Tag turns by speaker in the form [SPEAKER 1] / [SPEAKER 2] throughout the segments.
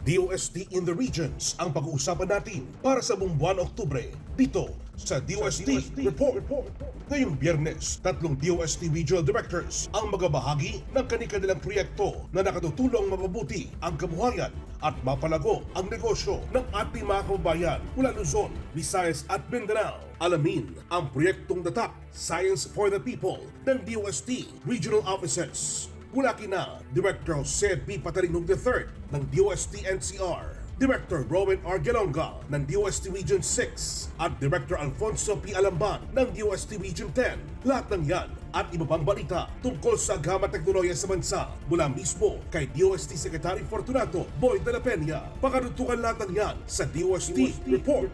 [SPEAKER 1] DOST in the regions ang pag-uusapan natin para sa buong buwan Oktubre dito sa DOST Report. Ngayong Biyernes, 3 DOST Regional Directors ang magabahagi ng kanilang proyekto na nakatutulong mapabuti ang kabuhayan at mapalago ang negosyo ng ating mga kababayan mula Luzon, Visayas at Mindanao. Alamin ang proyektong Datak Science for the People ng DOST Regional Offices. Mula kina Director Jose B. Patarinog III ng DOST NCR, Director Rowan R. Gelonga ng DOST Region 6 at Director Alfonso P. Alamban ng DOST Region 10. Lahat ng yan at iba pang balita tungkol sa agham at teknolohiya sa bansa mula mismo kay DOST Secretary Fortunato Boy de la Peña. Pakarutukan lahat ng yan sa DOST Report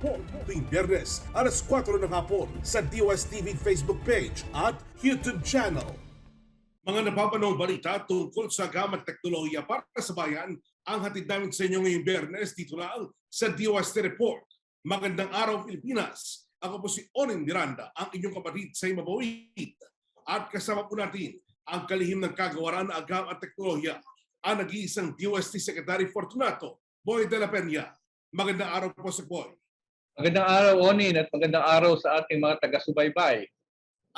[SPEAKER 1] tuwing Biyernes alas 4 ng hapon sa DOST TV Facebook page at YouTube channel. Mga napapanong balita tungkol sa agham at teknolohiya para sa bayan ang hatid namin sa inyo ngayong Biyernes dito lang sa DOST Report. Magandang araw Pilipinas! Ako po si Onin Miranda, ang inyong kapatid sa Imabawid. At kasama po natin ang kalihim ng kagawaran ng agham at teknolohiya, ang nag-iisang DOST Secretary Fortunato Boy de la Peña. Magandang araw po sa Boy.
[SPEAKER 2] Magandang araw, Onin, at magandang araw sa ating mga taga-subaybay.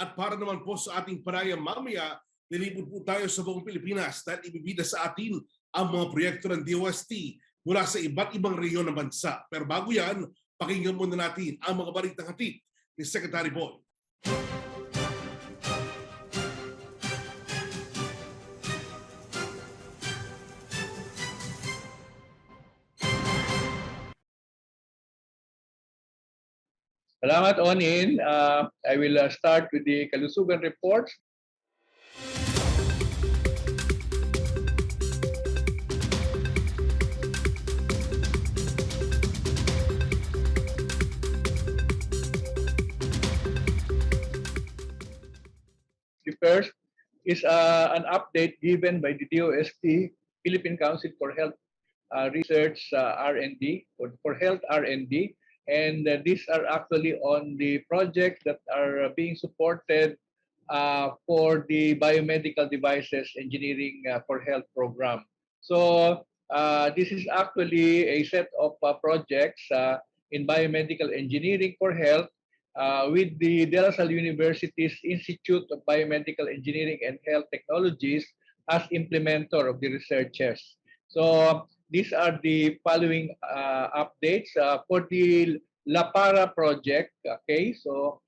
[SPEAKER 1] At para naman po sa ating panayam mamaya, nilipod po tayo sa buong Pilipinas dahil ibibida sa atin ang mga proyekto ng DOST mula sa iba't ibang rehiyon ng bansa. Pero bago yan, pakinggan muna natin ang mga balitang hatid ni Secretary Boy.
[SPEAKER 2] Salamat, Onin. I will start with the kalusugan reports. The first is an update given by the DOST, Philippine Council for Health Research R&D, or for Health R&D, and these are actually on the projects that are being supported for the biomedical devices engineering for health program. So this is actually a set of projects in biomedical engineering for health with the De La Salle University's Institute of Biomedical Engineering and Health Technologies as implementer of the researchers. So these are the following updates for the LAPARA project. Okay, so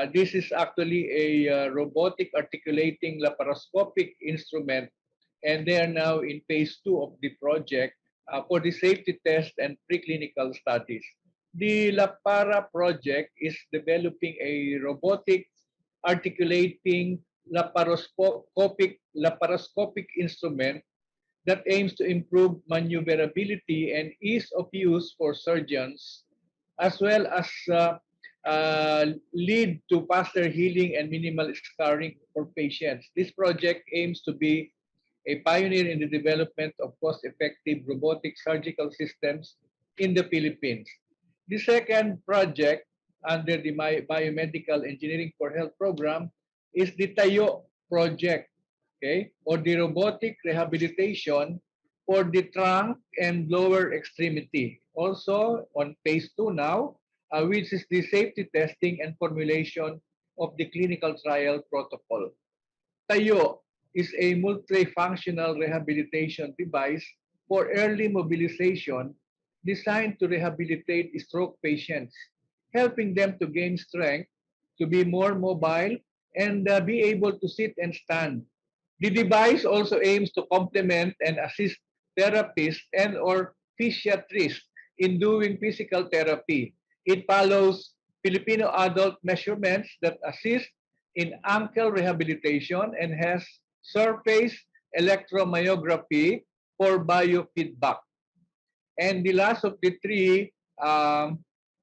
[SPEAKER 2] this is actually a robotic articulating laparoscopic instrument, and they are now in phase 2 of the project for the safety test and preclinical studies. The LAPARA project is developing a robotic articulating laparoscopic instrument that aims to improve maneuverability and ease of use for surgeons, as well as lead to faster healing and minimal scarring for patients. This project aims to be a pioneer in the development of cost-effective robotic surgical systems in the Philippines. The second project under the Biomedical Engineering for Health program is the TAYO project, okay, or the robotic rehabilitation for the trunk and lower extremity. Also on phase 2 now, which is the safety testing and formulation of the clinical trial protocol. TAYO is a multifunctional rehabilitation device for early mobilization designed to rehabilitate stroke patients, helping them to gain strength, to be more mobile, and be able to sit and stand. The device also aims to complement and assist therapists and or physiatrists in doing physical therapy. It follows Filipino adult measurements that assist in ankle rehabilitation and has surface electromyography for biofeedback. And the last of the three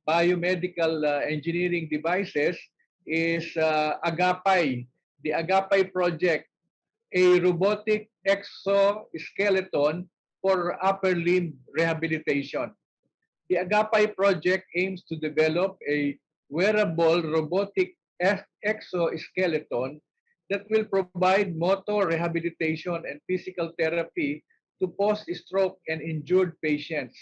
[SPEAKER 2] biomedical engineering devices is Agapay, the Agapay project, a robotic exoskeleton for upper limb rehabilitation. The Agapay project aims to develop a wearable robotic exoskeleton that will provide motor rehabilitation and physical therapy to post-stroke and injured patients.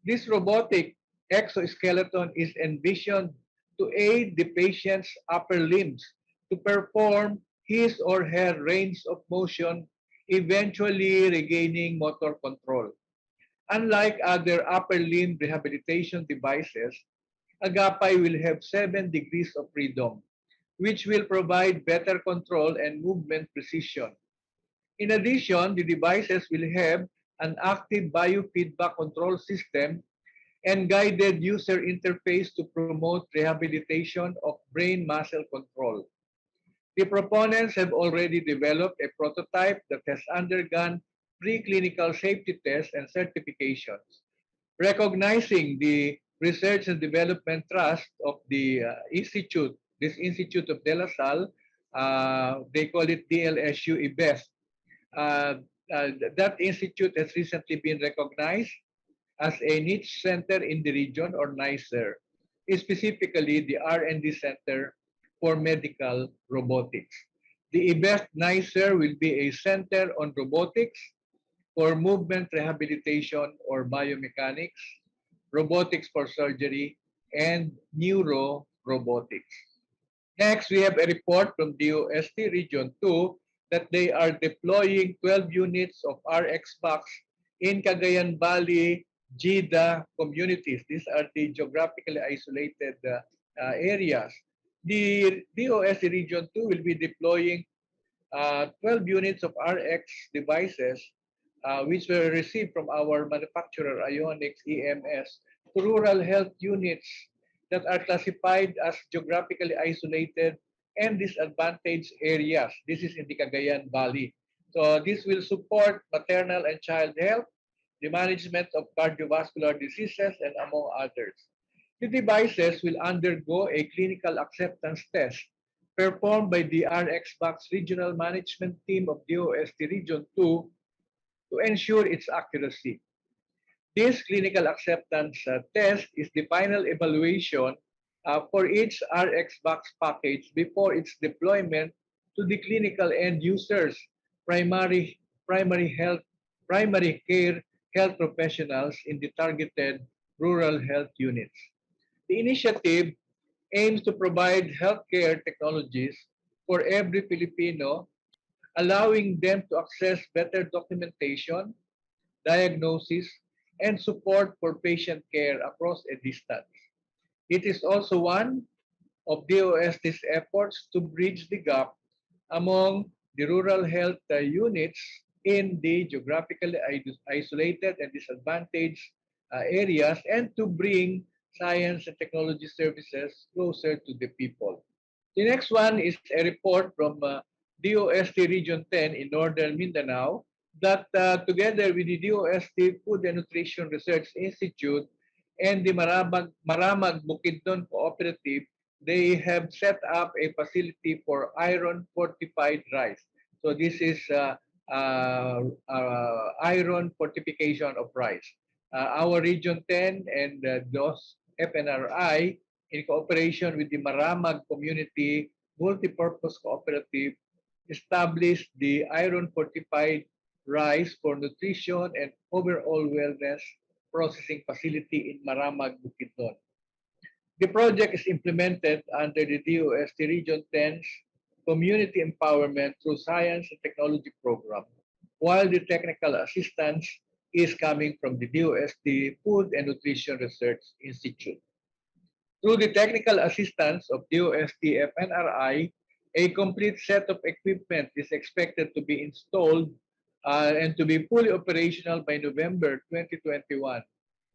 [SPEAKER 2] This robotic exoskeleton is envisioned to aid the patient's upper limbs to perform his or her range of motion, eventually regaining motor control. Unlike other upper limb rehabilitation devices, Agapay will have 7 degrees of freedom, which will provide better control and movement precision. In addition, the devices will have an active biofeedback control system and guided user interface to promote rehabilitation of brain muscle control. The proponents have already developed a prototype that has undergone preclinical safety tests and certifications. Recognizing the Research and Development Trust of the Institute, this Institute of De La Salle, they call it DLSU IBEST. Uh, that institute has recently been recognized as a niche center in the region, or NICER, specifically the R&D Center for Medical Robotics. The IBEST NICER will be a center on robotics for movement rehabilitation or biomechanics, robotics for surgery, and neuro-robotics. Next, we have a report from DOST Region 2 that they are deploying 12 units of RX Box in Cagayan Valley, Jida communities. These are the geographically isolated areas. The DOST Region 2 will be deploying 12 units of RX devices, which were received from our manufacturer, Ionics EMS, to rural health units that are classified as geographically isolated and disadvantaged areas. This is in the Cagayan Valley. So this will support maternal and child health, the management of cardiovascular diseases, and among others. The devices will undergo a clinical acceptance test performed by the RxBox Regional Management Team of DOST Region 2 to ensure its accuracy. This clinical acceptance test is the final evaluation for each RxBox package before its deployment to the clinical end users, primary, primary health, primary care health professionals in the targeted rural health units. The initiative aims to provide healthcare technologies for every Filipino, allowing them to access better documentation, diagnosis, and support for patient care across a distance. It is also one of DOST's efforts to bridge the gap among the rural health units in the geographically isolated and disadvantaged areas, and to bring science and technology services closer to the people. The next one is a report from DOST Region 10 in Northern Mindanao that together with the DOST Food and Nutrition Research Institute and the Maramag Bukidnon Cooperative, they have set up a facility for iron fortified rice. So this is iron fortification of rice. Our Region 10 and DOS FNRI, in cooperation with the Maramag Community Multipurpose Cooperative, established the iron fortified rice for nutrition and overall wellness processing facility in Maramag, Bukidnon. The project is implemented under the DOST Region 10's Community Empowerment through Science and Technology Program, while the technical assistance is coming from the DOST Food and Nutrition Research Institute. Through the technical assistance of DOST FNRI, a complete set of equipment is expected to be installed and to be fully operational by November 2021.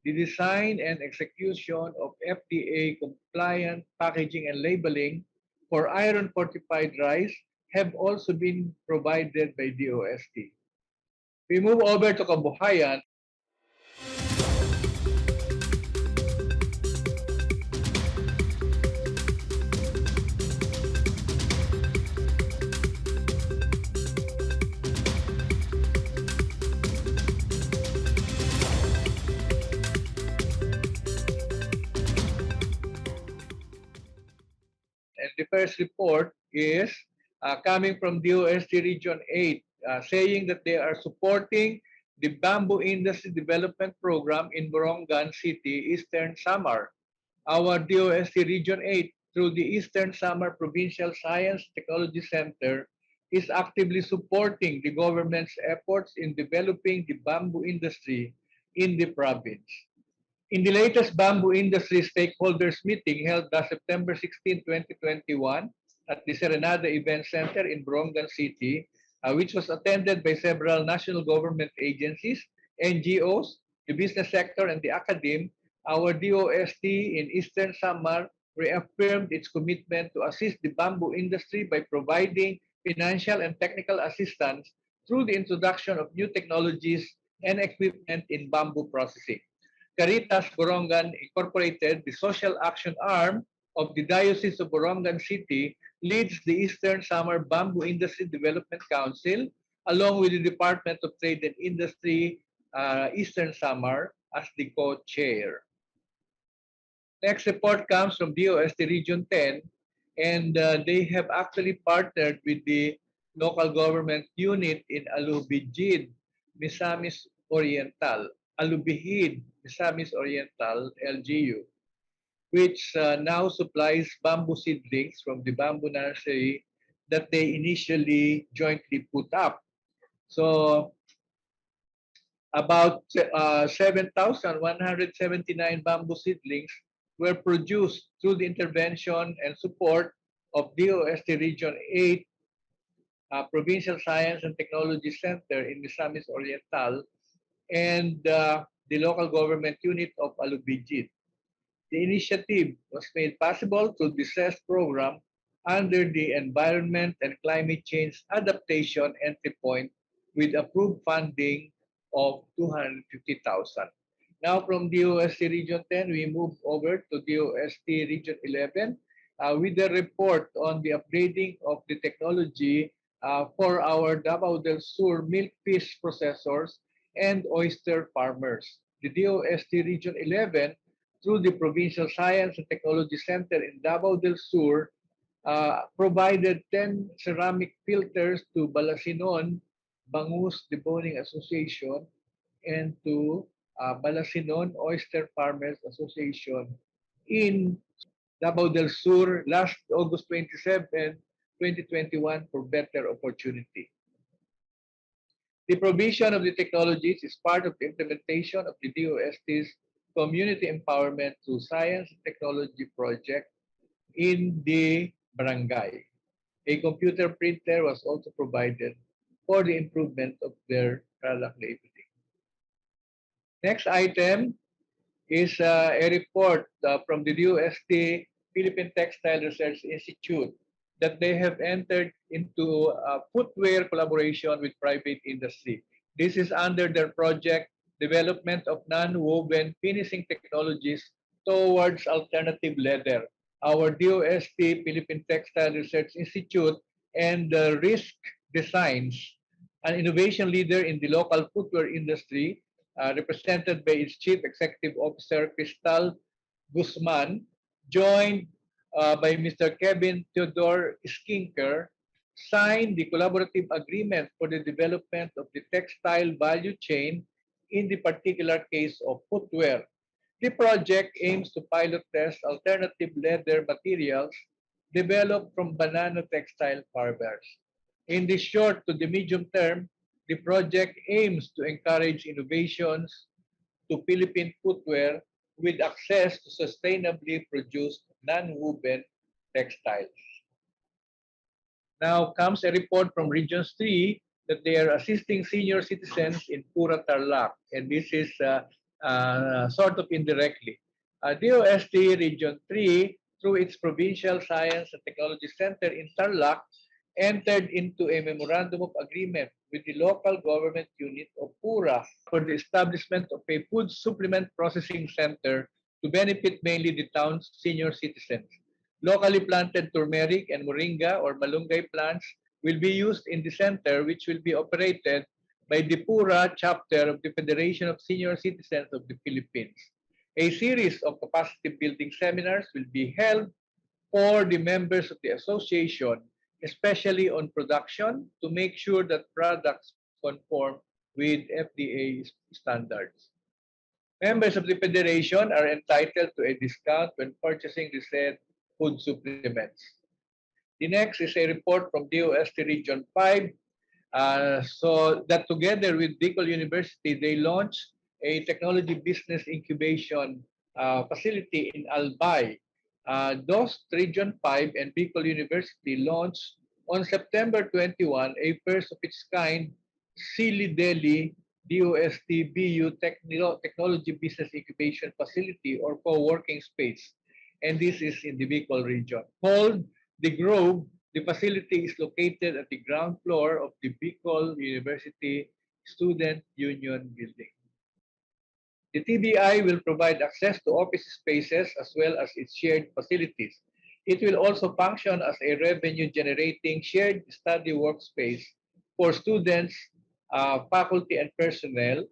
[SPEAKER 2] The design and execution of FDA-compliant packaging and labeling for iron-fortified rice have also been provided by DOST. We move over to Kabuhayan. And the first report is coming from DOST Region 8, saying that they are supporting the Bamboo Industry Development Program in Borongan City, Eastern Samar. Our DOST Region 8, through the Eastern Samar Provincial Science Technology Center, is actively supporting the government's efforts in developing the bamboo industry in the province. In the latest bamboo industry stakeholders meeting held last September 16, 2021 at the Serenada Event Center in Borongan City, which was attended by several national government agencies, NGOs, the business sector, and the academe, our DOST in Eastern Samar reaffirmed its commitment to assist the bamboo industry by providing financial and technical assistance through the introduction of new technologies and equipment in bamboo processing. Caritas Borongan Incorporated, the social action arm of the Diocese of Borongan City, leads the Eastern Samar Bamboo Industry Development Council, along with the Department of Trade and Industry, Eastern Samar, as the co-chair. Next report comes from DOST Region 10, and they have actually partnered with the local government unit in Alubijid, Misamis Oriental, Alubihid, Misamis Oriental, LGU, which now supplies bamboo seedlings from the bamboo nursery that they initially jointly put up. So about 7,179 bamboo seedlings were produced through the intervention and support of DOST Region 8 Provincial Science and Technology Center in Misamis Oriental and the local government unit of Alubijid. The initiative was made possible through the CES program under the Environment and Climate Change Adaptation Entry Point with approved funding of 250,000. Now from DOST Region 10, we move over to DOST Region 11 with a report on the upgrading of the technology for our Davao del Sur milk fish processors and oyster farmers. The DOST Region 11, through the Provincial Science and Technology Center in Davao del Sur, provided 10 ceramic filters to Balasinon Bangus Deboning Association and to Balasinon Oyster Farmers Association in Davao del Sur last August 27, 2021 for better opportunity. The provision of the technologies is part of the implementation of the DOST's Community Empowerment through Science and Technology project in the barangay. A computer printer was also provided for the improvement of their product labeling. Next item is a report from the DOST Philippine Textile Research Institute that they have entered into a footwear collaboration with private industry. This is under their project Development of Non-Woven Finishing Technologies Towards Alternative Leather. Our DOST Philippine Textile Research Institute and Risk Designs, an innovation leader in the local footwear industry, represented by its Chief Executive Officer, Cristal Guzman, joined by Mr. Kevin Theodore Skinker, signed the collaborative agreement for the development of the textile value chain in the particular case of footwear. The project aims to pilot test alternative leather materials developed from banana textile fibers. In the short to the medium term, the project aims to encourage innovations to Philippine footwear with access to sustainably produced non-woven textiles. Now comes a report from Region 3 that they are assisting senior citizens in Pura Tarlac, and this is sort of indirectly. DOST Region 3, through its Provincial Science and Technology Center in Tarlac, entered into a memorandum of agreement with the local government unit of Pura for the establishment of a food supplement processing center to benefit mainly the town's senior citizens. Locally planted turmeric and moringa or malunggay plants will be used in the center, which will be operated by the Pura chapter of the Federation of Senior Citizens of the Philippines. A series of capacity building seminars will be held for the members of the association, especially on production, to make sure that products conform with FDA standards. Members of the Federation are entitled to a discount when purchasing the said food supplements. The next is a report from DOST Region 5. So that together with Bicol University, they launched a technology business incubation facility in Albay. DOST Region 5 and Bicol University launched on September 21 a first of its kind Sili Delhi DOST BU Technology Business Incubation Facility or co-working space. And this is in the Bicol region. Called The Grove, the facility is located at the ground floor of the Bicol University Student Union Building. The TBI will provide access to office spaces as well as its shared facilities. It will also function as a revenue-generating shared study workspace for students, faculty and personnel,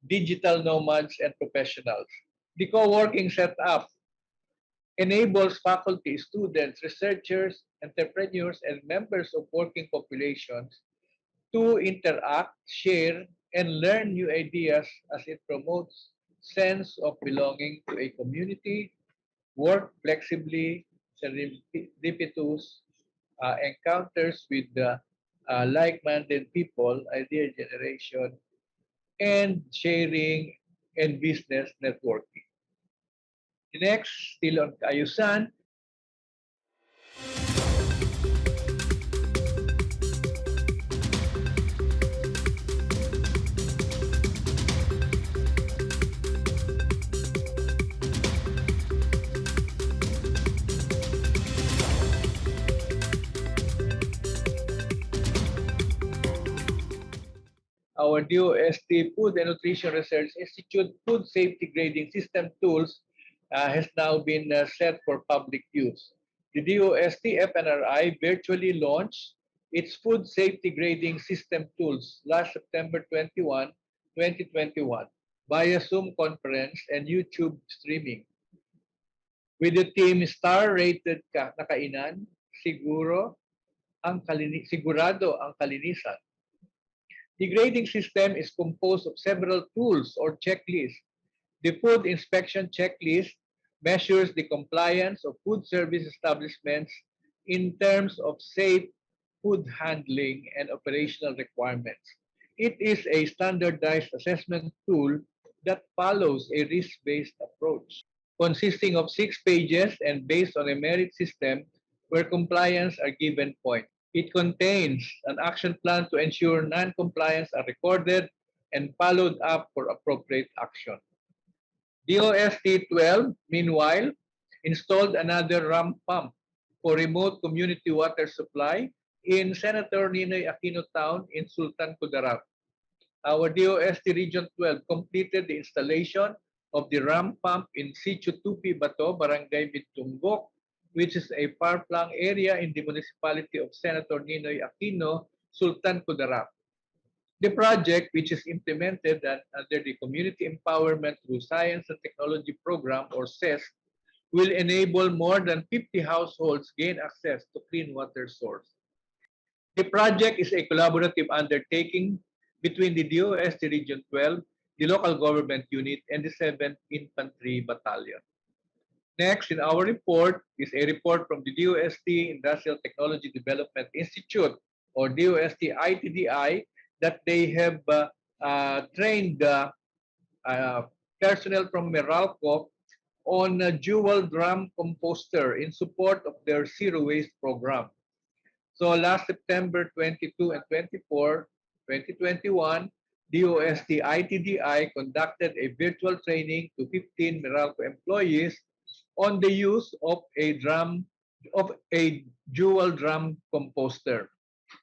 [SPEAKER 2] digital nomads, and professionals. The co-working setup enables faculty, students, researchers, entrepreneurs, and members of working populations to interact, share, and learn new ideas as it promotes sense of belonging to a community, work flexibly, serendipitous encounters with the like-minded people, idea generation, and sharing and business networking. The next, still on Kayusan, our DOST Food and Nutrition Research Institute Food Safety Grading System tools has now been set for public use. The DOST FNRI virtually launched its Food Safety Grading System tools last September 21, 2021 via Zoom conference and YouTube streaming. With the team star-rated na kainan, sigurado ang kalinisan. The grading system is composed of several tools or checklists. The food inspection checklist measures the compliance of food service establishments in terms of safe food handling and operational requirements. It is a standardized assessment tool that follows a risk-based approach, consisting of 6 pages and based on a merit system where compliance are given points. It contains an action plan to ensure non-compliance are recorded and followed up for appropriate action. DOST 12, meanwhile, installed another ramp pump for remote community water supply in Senator Ninoy Aquino Town in Sultan Kudarat. Our DOST Region 12 completed the installation of the ramp pump in Sitio Tupi Bato, Barangay Bitumbok, which is a far-flung area in the municipality of Senator Ninoy Aquino, Sultan Kudarat. The project, which is implemented under the Community Empowerment through Science and Technology Program, or CES, will enable more than 50 households gain access to clean water source. The project is a collaborative undertaking between the DOST Region 12, the local government unit, and the 7th Infantry Battalion. Next in our report is a report from the DOST Industrial Technology Development Institute, or DOST ITDI, that they have trained personnel from Meralco on a dual drum composter in support of their zero waste program. So last September 22 and 24, 2021, DOST ITDI conducted a virtual training to 15 Meralco employees on the use of a dual drum composter.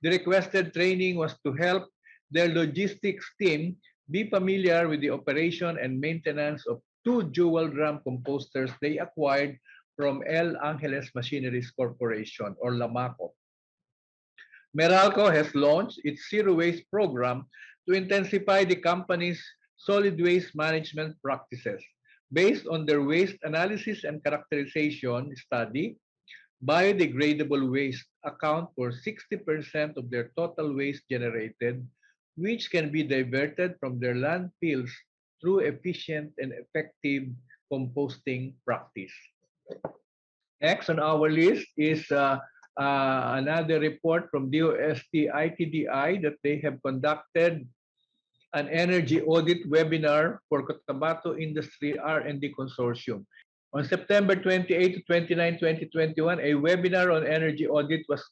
[SPEAKER 2] The requested training was to help their logistics team be familiar with the operation and maintenance of 2 dual drum composters they acquired from El Angeles Machineries Corporation, or LAMACO. Meralco has launched its zero waste program to intensify the company's solid waste management practices. Based on their waste analysis and characterization study, biodegradable waste account for 60% of their total waste generated, which can be diverted from their landfills through efficient and effective composting practice. Next on our list is another report from DOST ITDI that they have conducted an energy audit webinar for Cotabato Industry R&D Consortium. On September 28 to 29, 2021, a webinar on energy audit was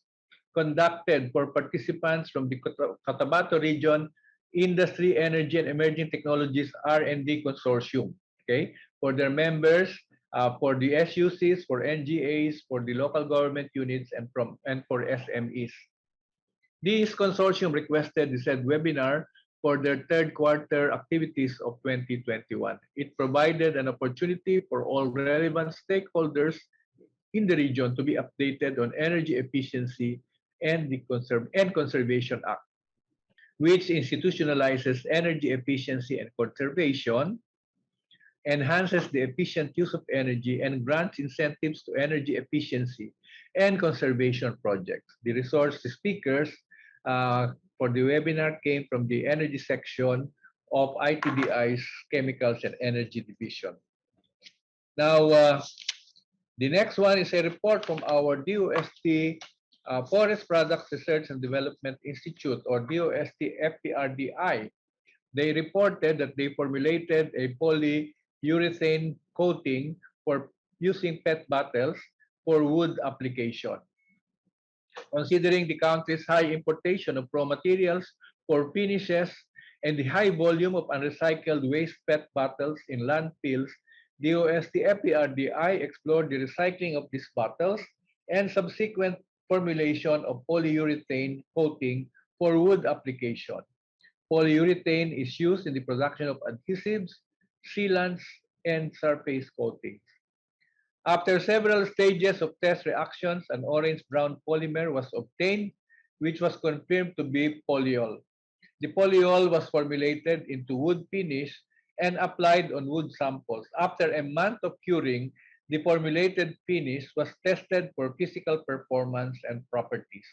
[SPEAKER 2] conducted for participants from the Cotabato Region Industry, Energy, and Emerging Technologies R&D Consortium. Okay, for their members, for the SUCs, for NGAs, for the local government units, and for SMEs. This consortium requested the said webinar for their third quarter activities of 2021. It provided an opportunity for all relevant stakeholders in the region to be updated on energy efficiency and the Conservation Act, which institutionalizes energy efficiency and conservation, enhances the efficient use of energy, and grants incentives to energy efficiency and conservation projects. The resource speakers for the webinar came from the energy section of ITDI's Chemicals and Energy Division. Now, the next one is a report from our DOST Forest Products Research and Development Institute, or DOST FPRDI. They reported that they formulated a polyurethane coating for using PET bottles for wood application. Considering the country's high importation of raw materials for finishes and the high volume of unrecycled waste PET bottles in landfills, DOST FPRDI explored the recycling of these bottles and subsequent formulation of polyurethane coating for wood application. Polyurethane is used in the production of adhesives, sealants, and surface coatings. After several stages of test reactions, an orange-brown polymer was obtained, which was confirmed to be polyol. The polyol was formulated into wood finish and applied on wood samples. After a month of curing, the formulated finish was tested for physical performance and properties.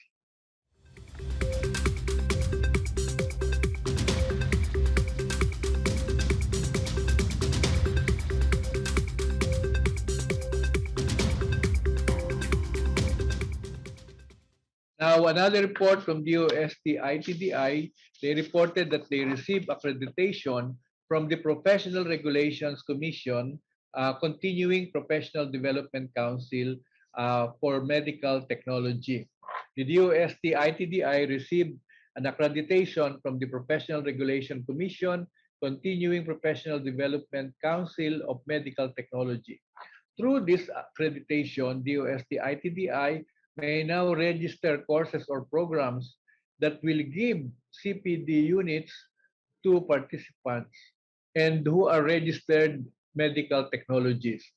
[SPEAKER 2] Now, another report from DOST ITDI, they reported that they received accreditation from the Professional Regulations Commission, Continuing Professional Development Council for Medical Technology. The DOST ITDI received an accreditation from the Professional Regulation Commission, Continuing Professional Development Council of Medical Technology. Through this accreditation, DOST ITDI may now register courses or programs that will give CPD units to participants and who are registered medical technologists.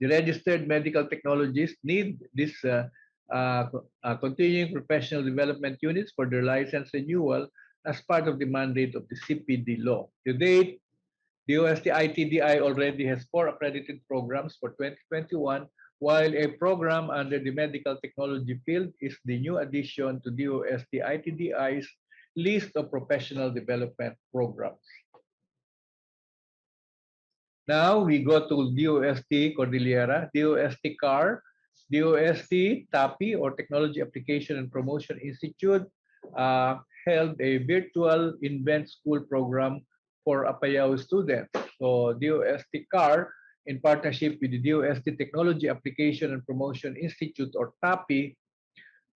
[SPEAKER 2] The registered medical technologists need this continuing professional development units for their license renewal as part of the mandate of the CPD law. To date, the DOST ITDI already has 4 accredited programs for 2021, while a program under the medical technology field is the new addition to DOST ITDI's list of professional development programs. Now we go to DOST Cordillera, DOST CAR, DOST TAPI, or Technology Application and Promotion Institute, held a virtual Invent School program for Apayao students. So DOST CAR, in partnership with the DOST Technology Application and Promotion Institute, or TAPI,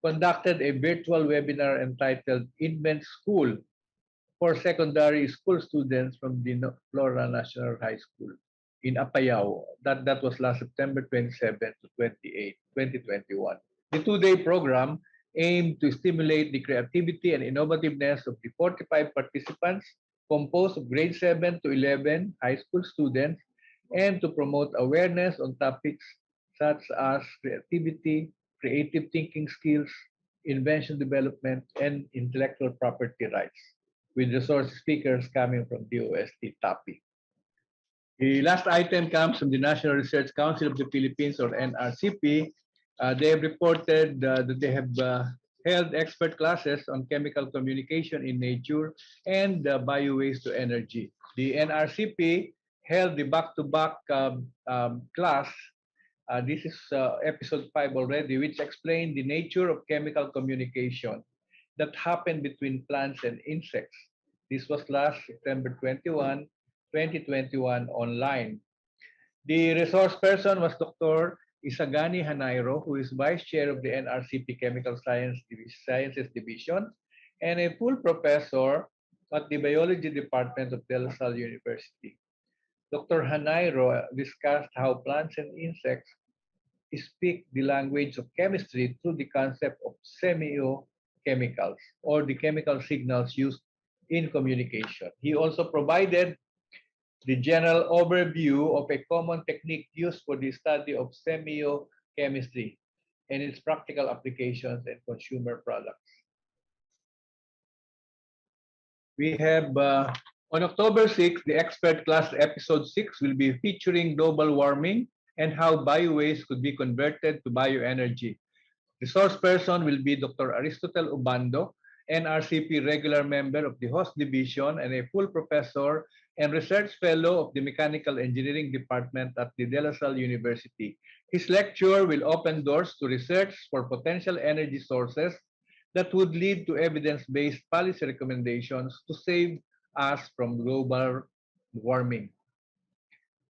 [SPEAKER 2] conducted a virtual webinar entitled Invent School for secondary school students from the Flora National High School in Apayao. That was last September 27 to 28, 2021. The 2-day program aimed to stimulate the creativity and innovativeness of the 45 participants composed of grade 7 to 11 high school students and to promote awareness on topics such as creativity, creative thinking skills, invention development, and intellectual property rights, with resource speakers coming from DOST TAPI. The last item comes from the National Research Council of the Philippines, or NRCP. They have reported that they have held expert classes on chemical communication in nature and biowaste to energy. The NRCP held the back-to-back class. This is episode 5 already, which explained the nature of chemical communication that happened between plants and insects. This was last September 21, 2021 online. The resource person was Dr. Isagani Hanairo, who is Vice Chair of the NRCP Chemical Sciences Division and a full professor at the Biology Department of De La Salle University. Dr. Hanairo discussed how plants and insects speak the language of chemistry through the concept of semiochemicals or the chemical signals used in communication. He also provided the general overview of a common technique used for the study of semiochemistry and its practical applications in consumer products. We have on October 6th, the expert class episode 6 will be featuring global warming and how biowaste could be converted to bioenergy. The source person will be Dr. Aristotle Ubando, NRCP regular member of the host division and a full professor and research fellow of the Mechanical Engineering Department at the De La Salle University. His lecture will open doors to research for potential energy sources that would lead to evidence-based policy recommendations to save us from global warming.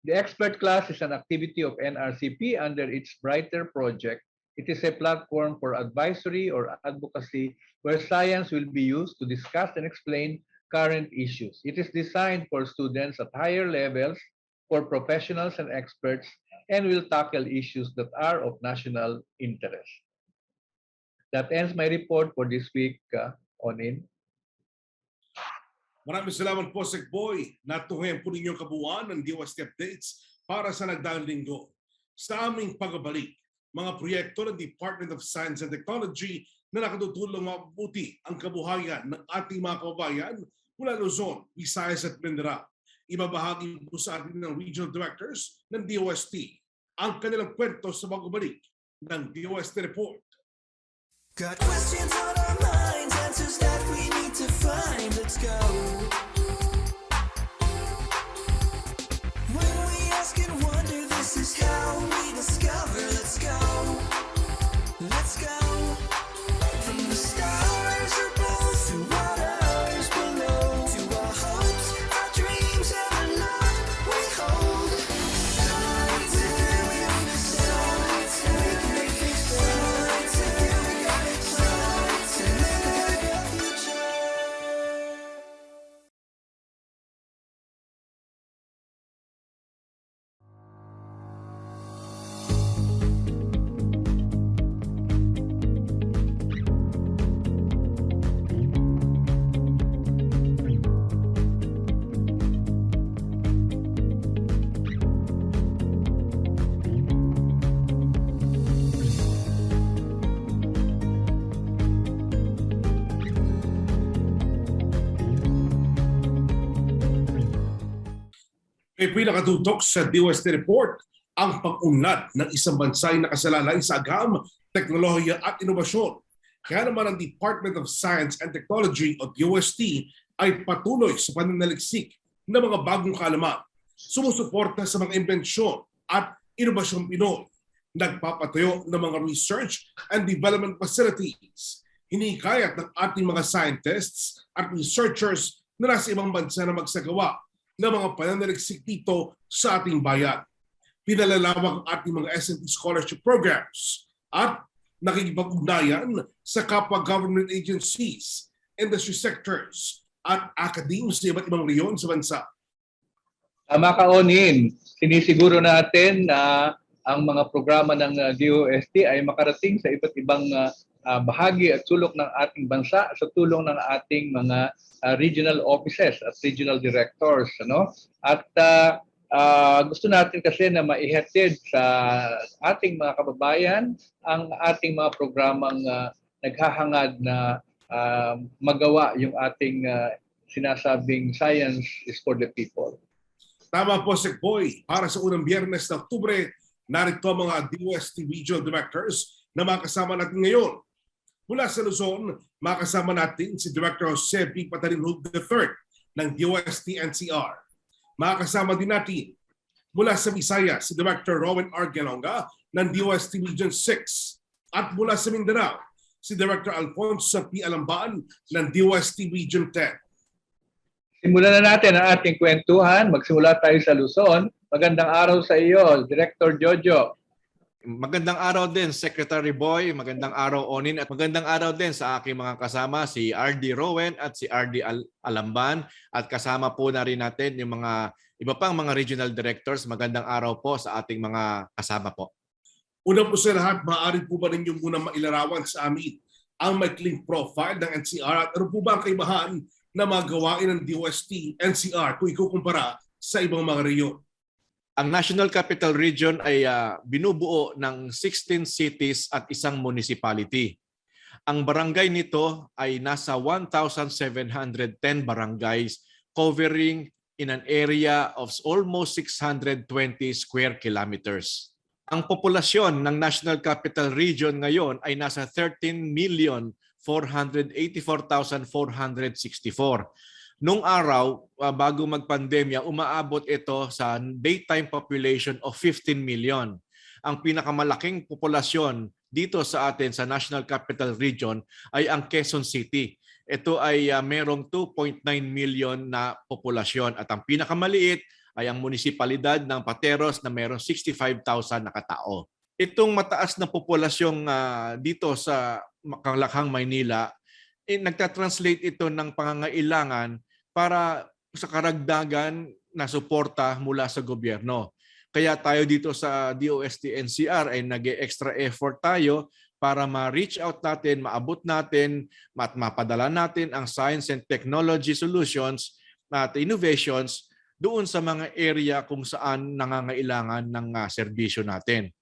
[SPEAKER 2] The expert class is an activity of NRCP under its Brighter project. It is a platform for advisory or advocacy where science will be used to discuss and explain current issues. It is designed for students at higher levels, for professionals and experts, and will tackle issues that are of national interest. That ends my report for this week, Onin.
[SPEAKER 1] Maraming salamat po, Sec Boy. Natuhayan po ninyong kabuuan ng DOST updates para sa nagdaang linggo. Sa aming pagbabalik, mga proyekto ng Department of Science and Technology na nakatutulong mabuti ang kabuhayan ng ating mga kababayan mula Luzon, Visayas at Mindanao. Ibabahagi po sa atin ng regional directors ng DOST ang kanilang kwento sa pagbabalik ng DOST Report.
[SPEAKER 3] Got questions on our minds, answers that we need to find. Let's go. When we ask and wonder, this is how we discover. Let's go. Let's go. From the stars above to waters below, to our hopes, our dreams, and the love we hold. Science until we understand. We can make things right until we got it right. To live our future.
[SPEAKER 1] May pinakatutok sa DOST Report ang pag-unlad ng isang bansay nakasalalay sa agham, teknolohiya at inobasyon. Kaya naman ang Department of Science and Technology o DOST ay patuloy sa pananaliksik ng mga bagong kaalaman, sumusuporta sa mga imbensyon at inobasyong Pinoy, nagpapatayo ng mga research and development facilities, hinikayat ng ating mga scientists at researchers na nasa ibang bansa na magsagawa ng mga pananaliksik dito sa ating bayan. Pinalalawak ang ating mga S&T scholarship programs at nakikipag-ugnayan sa kapwa government agencies, industry sectors at academies sa iba't ibang reyon sa bansa.
[SPEAKER 2] Tama ka, Onin. Sinisiguro natin na ang mga programa ng DOST ay makarating sa iba't ibang bahagi at sulok ng ating bansa sa tulong ng ating mga regional offices at regional directors, ano? At gusto natin kasi na maihatid sa ating mga kababayan ang ating mga programang naghahangad na magawa yung ating sinasabing science is for the people.
[SPEAKER 1] Tama po, Sec Boy. Para sa unang Biyernes ng Oktubre, narito ang mga DOST Regional Directors na makasama natin ngayon. Mula sa Luzon, makasama natin si Director Jose P. Patalinhog III ng DOST NCR. Makasama din natin mula sa Visayas si Director Rowan R. Gelonga ng DOST Region 6 at mula sa Mindanao si Director Alfonso P. Alamban ng DOST Region 10.
[SPEAKER 2] Simulan na natin ang ating kwentuhan. Magsimula tayo sa Luzon. Magandang araw sa iyo, Director Jojo.
[SPEAKER 4] Magandang araw din, Secretary Boy. Magandang araw, Onin. At magandang araw din sa aking mga kasama, si R.D. Rowen at si R.D. Alamban. At kasama po na rin natin yung mga iba pang mga regional directors. Magandang araw po sa ating mga kasama po.
[SPEAKER 1] Una po sa lahat, maaari po ba ninyo muna mailarawan sa amin ang maikling profile ng NCR at ano po ba ang kaibahan na magawain ng DOST NCR kung ikukumpara sa ibang mga rehiyon?
[SPEAKER 4] Ang National Capital Region ay binubuo ng 16 cities at isang municipality. Ang barangay nito ay nasa 1,710 barangays covering in an area of almost 620 square kilometers. Ang populasyon ng National Capital Region ngayon ay nasa 13,484,464. Nung araw, bago magpandemya, umaabot ito sa daytime population of 15 million. Ang pinakamalaking populasyon dito sa atin sa National Capital Region ay ang Quezon City. Ito ay merong 2.9 million na populasyon at ang pinakamaliit ay ang munisipalidad ng Pateros na merong 65,000 na katao. Itong mataas na populasyong dito sa Kalakhang, Maynila, nagtatranslate ito ng pangangailangan para sa karagdagan na suporta mula sa gobyerno. Kaya tayo dito sa DOST NCR ay nag-extra effort tayo para ma-reach out natin, maabot natin, at mapadala natin ang science and technology solutions at innovations doon sa mga area kung saan nangangailangan ng serbisyo natin.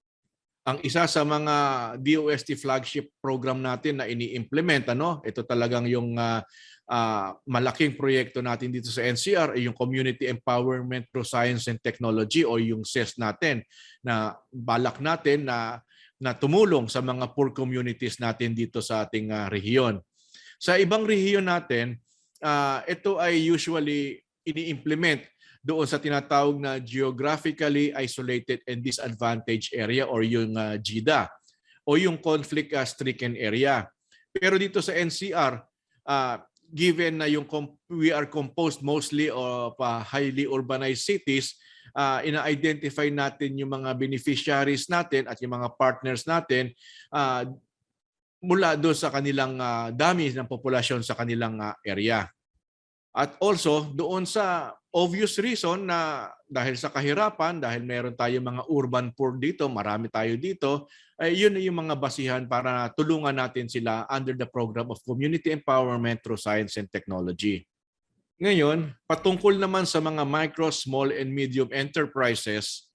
[SPEAKER 4] Ang isa sa mga DOST flagship program natin na ini-implement, ito talagang yung malaking proyekto natin dito sa NCR ay yung Community Empowerment through Science and Technology o yung CES natin na balak natin na tumulong sa mga poor communities natin dito sa ating rehiyon. Sa ibang rehiyon natin, ito ay usually ini-implement doon sa tinatawag na Geographically Isolated and Disadvantaged Area or yung GIDA o yung Conflict-Stricken Area. Pero dito sa NCR, given na we are composed mostly of highly urbanized cities, ina-identify natin yung mga beneficiaries natin at yung mga partners natin mula doon sa kanilang dami ng populasyon sa kanilang area. At also doon sa obvious reason na dahil sa kahirapan, dahil meron tayong mga urban poor dito, marami tayo dito, ay yun yung mga basihan para tulungan natin sila under the program of Community Empowerment through Science and Technology. Ngayon, patungkol naman sa mga micro, small, and medium enterprises,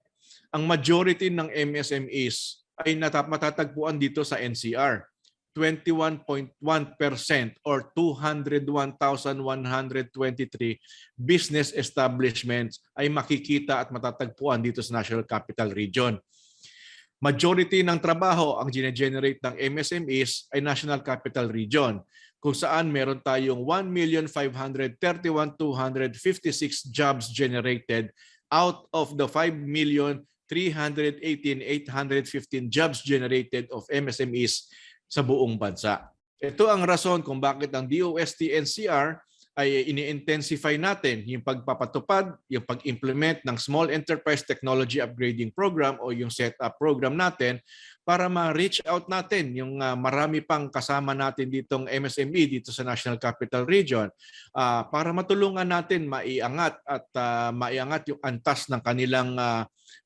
[SPEAKER 4] ang majority ng MSMEs ay matatagpuan dito sa NCR. 21.1% or 201,123 business establishments ay makikita at matatagpuan dito sa National Capital Region. Majority ng trabaho ang gine-generate ng MSMEs ay National Capital Region, kung saan meron tayong 1,531,256 jobs generated out of the 5,318,815 jobs generated of MSMEs sa buong bansa. Ito ang rason kung bakit ang DOST NCR ay ini-intensify natin yung pagpapatupad, yung pag-implement ng Small Enterprise Technology Upgrading Program o yung setup program natin para ma-reach out natin yung marami pang kasama natin ditong MSME dito sa National Capital Region para matulungan natin maiangat at maiangat yung antas ng kanilang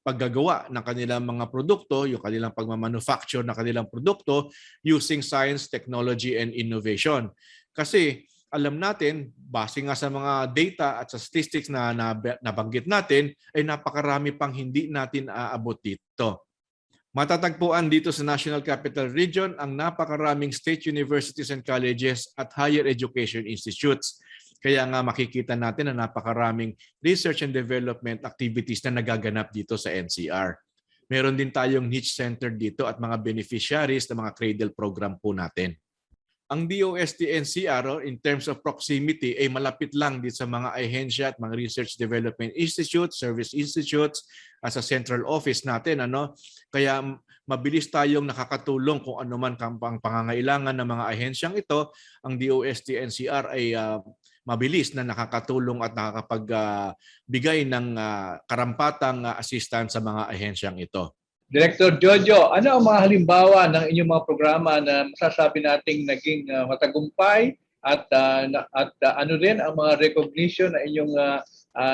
[SPEAKER 4] paggagawa ng kanilang mga produkto, yung kanilang pagmamanufacture ng kanilang produkto using science, technology, and innovation. Kasi alam natin, base nga sa mga data at sa statistics na nabanggit natin, ay napakarami pang hindi natin aabot dito. Matatagpuan dito sa National Capital Region ang napakaraming state universities and colleges at higher education institutes. Kaya nga makikita natin na napakaraming research and development activities na nagaganap dito sa NCR. Meron din tayong niche center dito at mga beneficiaries ng mga cradle program po natin. Ang DOST NCR in terms of proximity ay malapit lang dito sa mga ahensya at mga research development institutes, service institutes sa central office natin, ano. Kaya mabilis tayong nakakatulong kung ano man ang pangangailangan ng mga ahensyang ito. Ang DOST NCR ay mabilis na nakakatulong at nakakapagbigay ng karampatang assistance sa mga ahensyang ito.
[SPEAKER 2] Director Jojo, ano ang mga halimbawa ng inyong mga programa na masasabi nating naging matagumpay at ano rin ang mga recognition na inyong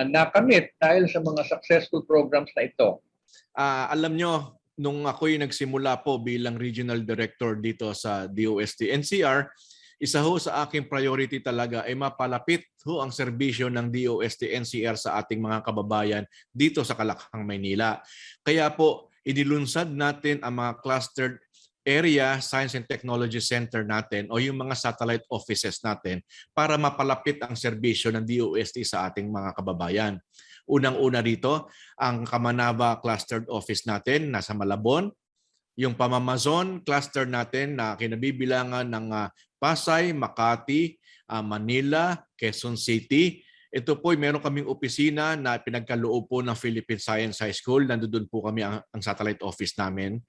[SPEAKER 2] nakamit dahil sa mga successful programs na ito?
[SPEAKER 4] Alam nyo, nung ako'y nagsimula po bilang regional director dito sa DOST NCR, isa ho sa aking priority talaga ay mapalapit ho ang serbisyo ng DOST NCR sa ating mga kababayan dito sa Kalakhang, Maynila. Kaya po, inilunsad natin ang mga clustered area Science and Technology Center natin o yung mga satellite offices natin para mapalapit ang serbisyo ng DOST sa ating mga kababayan. Unang-una rito, ang Kamanava Clustered Office natin nasa Malabon, yung Pamamazon Cluster natin na kinabibilangan ng Pasay, Makati, Manila, Quezon City. Ito po, meron kaming opisina na pinagkaloob po ng Philippine Science High School. Nandoon po kami ang satellite office namin.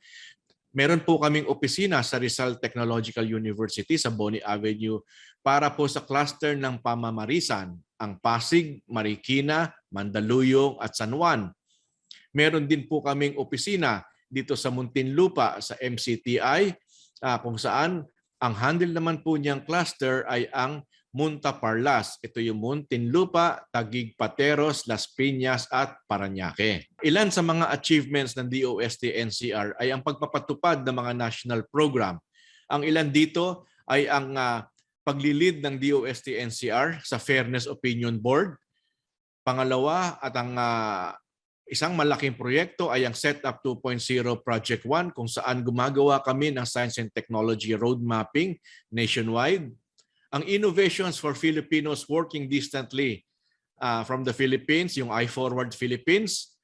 [SPEAKER 4] Meron po kaming opisina sa Rizal Technological University sa Boni Avenue para po sa cluster ng Pamamarisan, ang Pasig, Marikina, Mandaluyong at San Juan. Meron din po kaming opisina dito sa Muntinlupa sa MCTI kung saan ang handle naman po niyang cluster ay ang Munta Parlas. Ito yung Muntinlupa, Taguig, Pateros, Las Piñas at Parañaque. Ilan sa mga achievements ng DOST NCR ay ang pagpapatupad ng mga national program. Ang ilan dito ay ang paglilid ng DOST NCR sa Fairness Opinion Board. Pangalawa at ang isang malaking proyekto ay ang Setup 2.0 Project 1 kung saan gumagawa kami ng Science and Technology Road Mapping nationwide. Ang Innovations for Filipinos Working Distantly from the Philippines, yung iForward Philippines,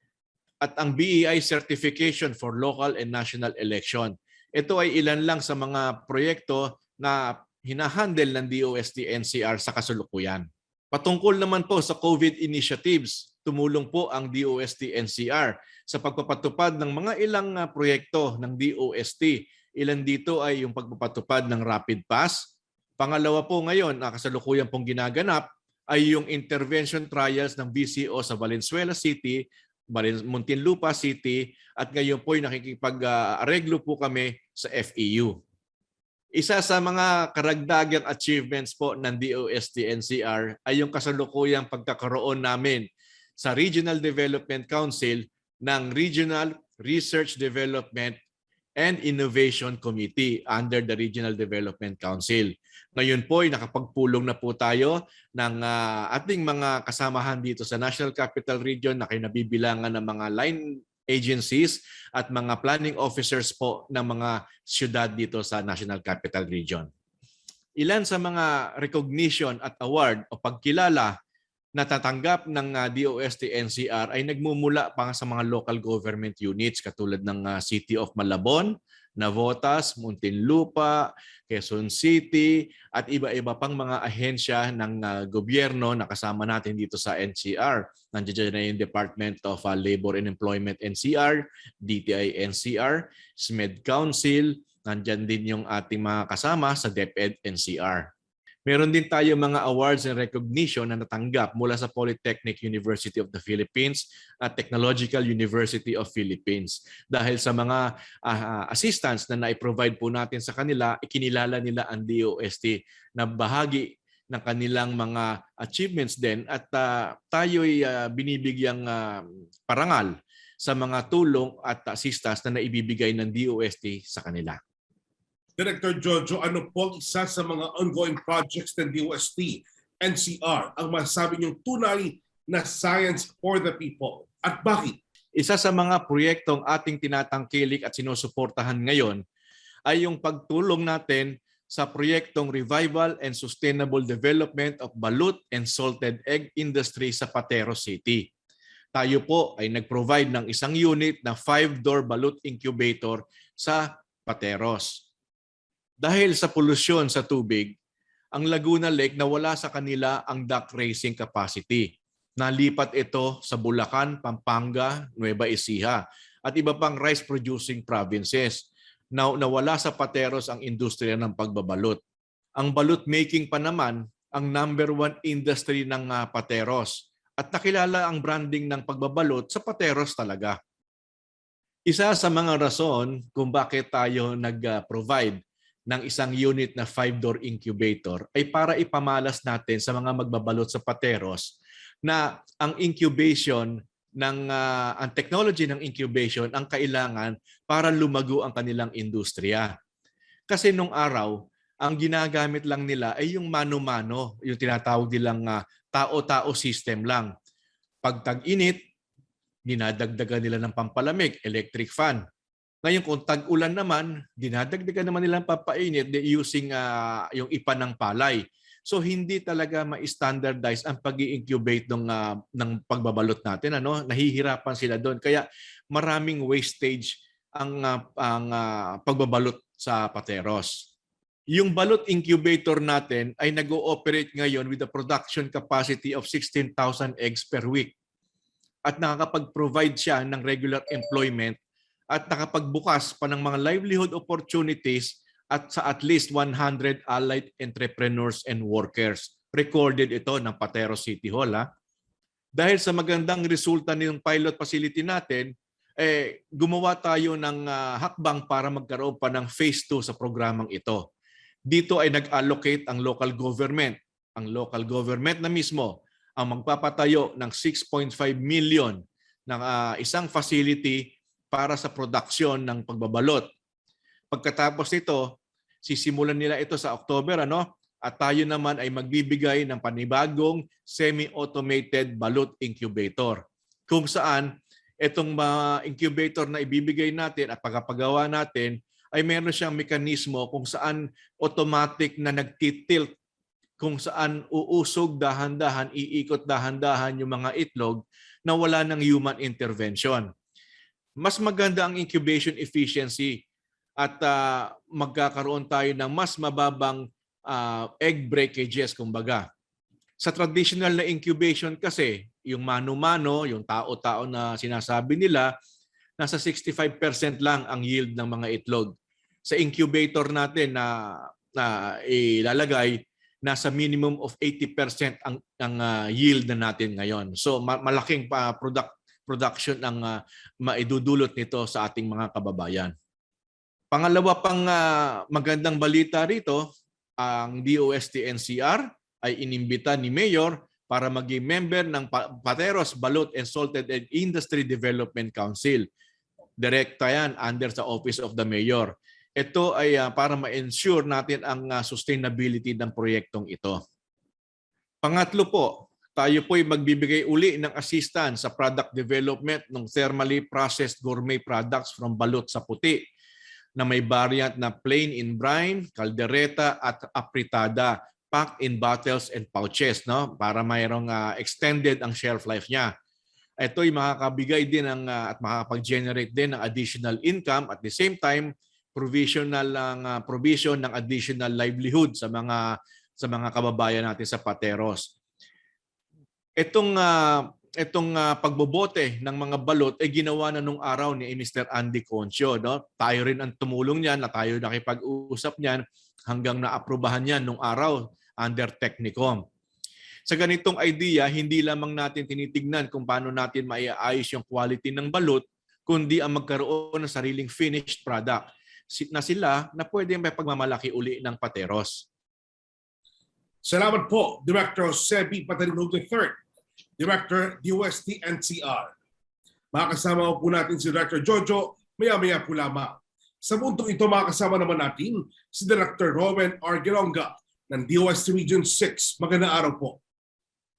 [SPEAKER 4] at ang BEI Certification for Local and National Election. Ito ay ilan lang sa mga proyekto na hinahandle ng DOST NCR sa kasalukuyan. Patungkol naman po sa COVID initiatives, tumulong po ang DOST NCR sa pagpapatupad ng mga ilang proyekto ng DOST. Ilan dito ay yung pagpapatupad ng Rapid Pass. Pangalawa po ngayon, kasalukuyan pong ginaganap ay yung intervention trials ng VCO sa Valenzuela City, Muntinlupa City, at ngayon po ay nakikipag-areglo po kami sa FEU. Isa sa mga karagdagang achievements po ng DOST NCR ay yung kasalukuyang pagkakaroon namin sa Regional Development Council ng Regional Research Development and Innovation Committee under the Regional Development Council. Ngayon po ay nakapagpulong na po tayo ng ating mga kasamahan dito sa National Capital Region na kinabibilangan ng mga line agencies at mga planning officers po ng mga syudad dito sa National Capital Region. Ilan sa mga recognition at award o pagkilala na tatanggap ng DOST NCR ay nagmumula pa sa mga local government units katulad ng City of Malabon, Navotas, Muntinlupa, Quezon City at iba-iba pang mga ahensya ng gobyerno na kasama natin dito sa NCR. Nandiyan na yung Department of Labor and Employment NCR, DTI NCR, SMED Council, nandiyan din yung ating mga kasama sa DepEd NCR. Meron din tayo mga awards and recognition na natanggap mula sa Polytechnic University of the Philippines at Technological University of Philippines. Dahil sa mga assistance na na-provide po natin sa kanila, ikinilala nila ang DOST na bahagi ng kanilang mga achievements din at tayo'y binibigyang parangal sa mga tulong at assistance na naibibigay ng DOST sa kanila.
[SPEAKER 1] Director Jojo, ano po isa sa mga ongoing projects ng DOST NCR ang masasabi niyong tunay na science for the people? At bakit?
[SPEAKER 4] Isa sa mga proyektong ating tinatangkilik at sinusuportahan ngayon ay yung pagtulong natin sa proyektong Revival and Sustainable Development of Balut and Salted Egg Industry sa Pateros City. Tayo po ay nag-provide ng isang unit na 5-door balut incubator sa Pateros. Dahil sa polusyon sa tubig, ang Laguna Lake nawala sa kanila ang duck raising capacity. Nalipat ito sa Bulacan, Pampanga, Nueva Ecija at iba pang rice-producing provinces. Nawala sa Pateros ang industriya ng pagbabalot. Ang balut making pa naman ang #1 industry ng Pateros at nakilala ang branding ng pagbabalot sa Pateros talaga. Isa sa mga rason kung bakit tayo nag-provide ng isang unit na 5-door incubator ay para ipamalas natin sa mga magbabalot sa Pateros na ang incubation ang technology ng incubation ang kailangan para lumago ang kanilang industriya. Kasi nung araw, ang ginagamit lang nila ay yung mano-mano, yung tinatawag nilang tao-tao system lang. Pag tag-init, dinadagdagan nila ng pampalamig, electric fan. Ngayon kung tag-ulan naman, dinadagdagan naman nila ng pampainit using yung ipa ng palay. So hindi talaga ma-standardize ang pag-i-incubate ng pagbabalot natin. Nahihirapan sila doon. Kaya maraming wastage ang pagbabalot sa Pateros. Yung balot incubator natin ay nag-ooperate ngayon with a production capacity of 16,000 eggs per week. At nakakapag-provide siya ng regular employment at nakapagbukas pa ng mga livelihood opportunities at least 100 allied entrepreneurs and workers. Recorded ito ng Pateros City Hall. Dahil sa magandang resulta ng pilot facility natin, gumawa tayo ng hakbang para magkaroon pa ng phase 2 sa programang ito. Dito ay nag-allocate ang local government. Ang local government na mismo ang magpapatayo ng 6.5 million ng isang facility para sa produksyon ng pagbabalot. Pagkatapos nito, sisimulan nila ito sa October, at tayo naman ay magbibigay ng panibagong semi-automated balut incubator. Kung saan itong incubator na ibibigay natin at pagpapagawa natin ay meron siyang mekanismo kung saan automatic na nagtitilt, kung saan uusog dahan-dahan, iikot dahan-dahan yung mga itlog na wala ng human intervention. Mas maganda ang incubation efficiency at magkakaroon tayo ng mas mababang egg breakages, kumbaga. Sa traditional na incubation kasi, yung mano-mano, yung tao-tao na sinasabi nila, nasa 65% lang ang yield ng mga itlog. Sa incubator natin na ilalagay, nasa minimum of 80% ang yield na natin ngayon. So malaking production ang maidudulot nito sa ating mga kababayan. Pangalawa pang magandang balita rito, ang DOST NCR ay inimbita ni Mayor para maging member ng Pateros Balut and Salted Egg Industry Development Council. Direkta yan under sa Office of the Mayor. Ito ay para ma-ensure natin ang sustainability ng proyektong ito. Pangatlo po, tayo po ay magbibigay uli ng assistance sa product development ng thermally processed gourmet products from balut sa puti na may variant na plain in brine, caldereta at apritada, packed in bottles and pouches, para mayroong extended ang shelf life niya. Ito ay makakabigay din at makakapag-generate din ng additional income at the same time provision ng additional livelihood sa mga kababayan natin sa Pateros. Itong pagbobote ng mga balot ay ginawa na nung araw ni Mr. Andy Concio. Tayo rin ang tumulong niyan, na tayo nakipag-usap niyan hanggang naaprubahan niyan nung araw under Technicom. Sa ganitong idea, hindi lamang natin tinitignan kung paano natin maiayos yung quality ng balot, kundi ang magkaroon ng sariling finished product na sila na pwede may pagmamalaki uli ng Pateros.
[SPEAKER 1] Salamat po, Director Sebi Patarinog III, Director DOST NCR. Makakasama po natin si Director Jojo maya-maya po lamang. Sa puntong ito, makakasama naman natin si Director Rowan R. Gelonga ng DOST Region 6. Magandang araw po.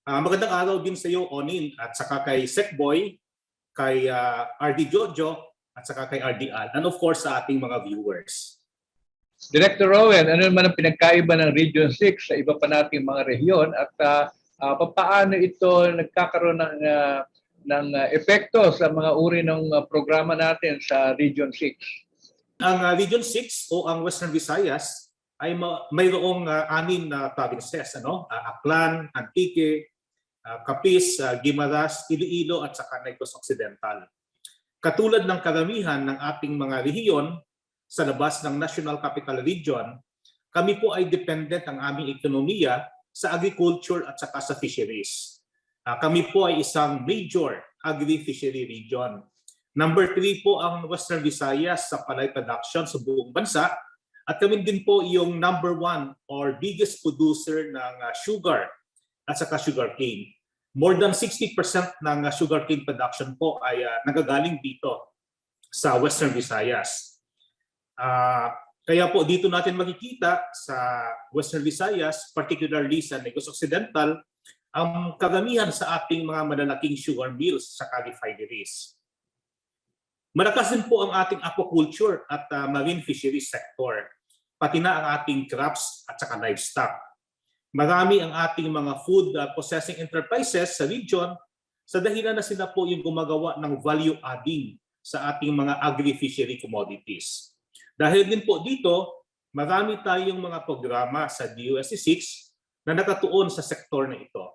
[SPEAKER 5] Magandang araw din sa iyo, Onin, at saka kay Secboy, kay RD Jojo, at saka kay RD Al, and of course sa ating mga viewers.
[SPEAKER 2] Director Rowan, ano naman ang pinagkaiba ng Region 6 sa iba pa nating mga rehiyon at paano ito nagkakaroon ng epekto sa mga uri ng programa natin sa Region 6?
[SPEAKER 5] Ang Region 6 o ang Western Visayas ay mayroong 6 na provinces, Aklan, Antique, Capiz, Guimaras, Iloilo at saka Negros Occidental. Katulad ng karamihan ng ating mga rehiyon sa labas ng National Capital Region, kami po ay dependent ang aming ekonomiya sa agriculture at saka sa fisheries. Kami po ay isang major agri-fishery region. Number 3 po ang Western Visayas sa palay production sa buong bansa. At kami din po yung number 1 or biggest producer ng sugar at saka sugarcane. More than 60% ng sugarcane production po ay nagagaling dito sa Western Visayas. Kaya po dito natin makikita sa Western Visayas, particularly sa Negros Occidental, ang karamihan sa ating mga malalaking sugar mills sa refineries. Malakas din po ang ating aquaculture at marine fisheries sector, pati na ang ating crops at saka livestock. Marami ang ating mga food processing enterprises sa region sa dahilan na sila po yung gumagawa ng value adding sa ating mga agri-fishery commodities. Dahil din po dito, marami tayong mga programa sa DOST 6 na nakatuon sa sektor na ito.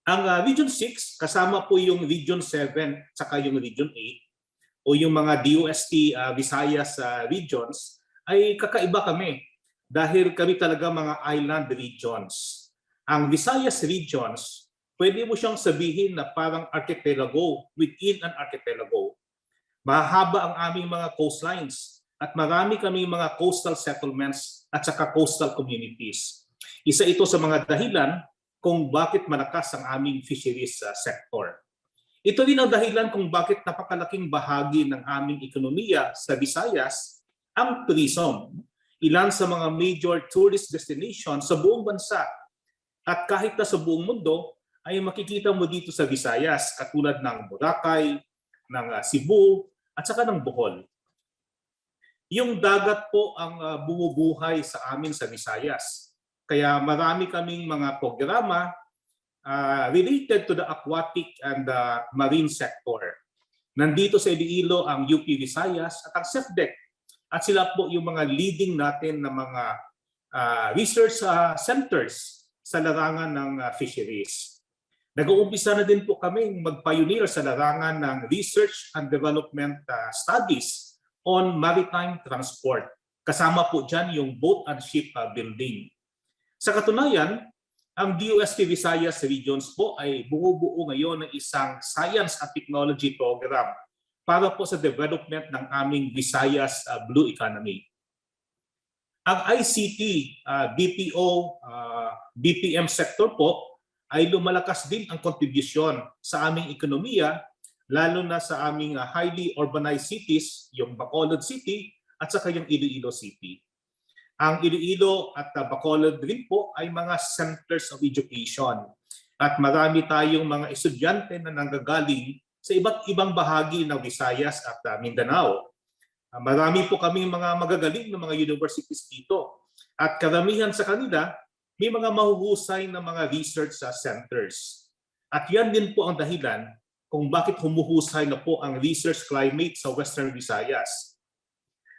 [SPEAKER 5] Ang Region 6, kasama po yung Region 7 at saka yung Region 8, o yung mga DOST Visayas regions, ay kakaiba kami dahil kami talaga mga island regions. Ang Visayas regions, pwede mo siyang sabihin na parang archipelago within an archipelago. Mahaba ang aming mga coastlines at marami kaming mga coastal settlements at saka coastal communities. Isa ito sa mga dahilan kung bakit malakas ang aming fisheries sector. Ito rin ang dahilan kung bakit napakalaking bahagi ng aming ekonomiya sa Visayas ang tourism. Ilan sa mga major tourist destinations sa buong bansa. At kahit na sa buong mundo, ay makikita mo dito sa Visayas, katulad ng Boracay, ng Cebu, at saka ng Bohol. Yung dagat po ang bumubuhay sa amin sa Visayas. Kaya marami kaming mga programa related to the aquatic and the marine sector. Nandito sa Iloilo ang UP Visayas at ang SEFDEC. At sila po yung mga leading natin na mga research centers sa larangan ng fisheries. Nag-uumpisa na din po kami mag-pioneer sa larangan ng research and development studies on maritime transport. Kasama po dyan yung boat and ship building. Sa katunayan, ang DOST Visayas Regions po ay bumubuo ngayon ng isang science at technology program para po sa development ng aming Visayas Blue Economy. Ang ICT, BPO, BPM sector po ay lumalakas din ang kontribusyon sa aming ekonomiya, lalo na sa aming highly urbanized cities, yung Bacolod City at saka yung Iloilo City. Ang Iloilo at Bacolod rin po ay mga centers of education. At marami tayong mga estudyante na nanggagaling sa iba't ibang bahagi ng Visayas at Mindanao. Marami po kaming mga magagaling na mga universities dito. At karamihan sa kanila, may mga mahuhusay na mga research centers. At yan din po ang dahilan kung bakit humuhusay na po ang research climate sa Western Visayas.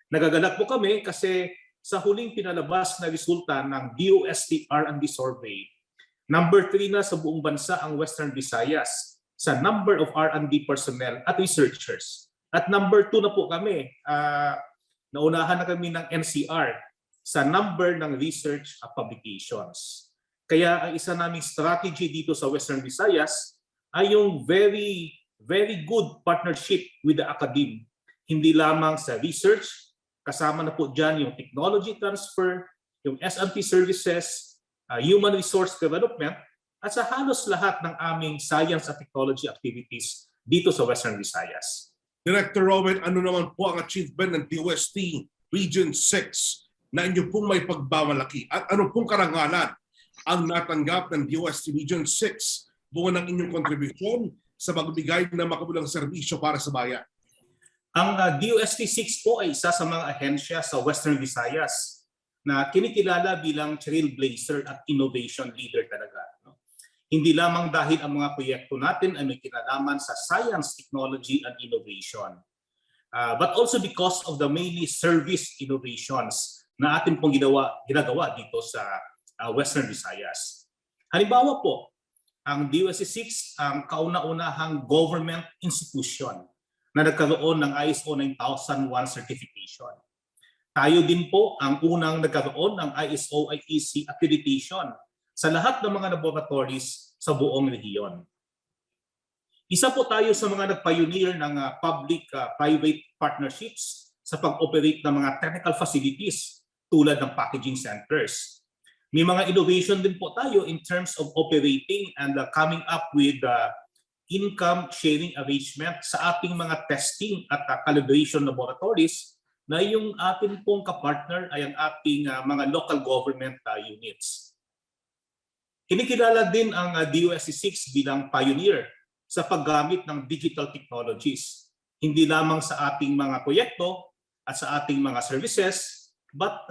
[SPEAKER 5] Nagagalak po kami kasi sa huling pinalabas na resulta ng DOST R&D survey, number 3 na sa buong bansa ang Western Visayas sa number of R&D personnel at researchers. At number 2 na po kami, naunahan na kami ng NCR sa number ng research publications. Kaya ang isa naming strategy dito sa Western Visayas ay yung very, very good partnership with the academe. Hindi lamang sa research, kasama na po dyan yung technology transfer, yung S&T services, human resource development, at sa halos lahat ng aming science at technology activities dito sa Western Visayas.
[SPEAKER 1] Director Robin, ano naman po ang achievement ng DOST Region 6 na inyo pong may pagbamalaki? At ano pong karangalan ang natanggap ng DOST Region 6 bunga ng inyong kontribusyon sa magbigay ng makabulang serbisyo para sa bayan?
[SPEAKER 5] Ang DOST 6 po ay isa sa mga ahensya sa Western Visayas na kinikilala bilang trailblazer at innovation leader talaga. Hindi lamang dahil ang mga proyekto natin ay may kinalaman sa science, technology, and innovation, but also because of the mainly service innovations na atin pong ginagawa dito sa Western Visayas. Halimbawa po, ang DOST 6 ang kauna-unahang government institution na nagkaroon ng ISO 9001 certification. Tayo din po ang unang nagkaroon ng ISO IEC accreditation sa lahat ng mga laboratories sa buong rehiyon. Isa po tayo sa mga nag-pioneer ng public-private partnerships sa pag-operate ng mga technical facilities tulad ng packaging centers. May mga innovation din po tayo in terms of operating and coming up with income sharing arrangement sa ating mga testing at calibration laboratories na yung ating pong kapartner ay ang ating mga local government units. Kinikilala din ang DOST 6 bilang pioneer sa paggamit ng digital technologies, hindi lamang sa ating mga proyekto at sa ating mga services, but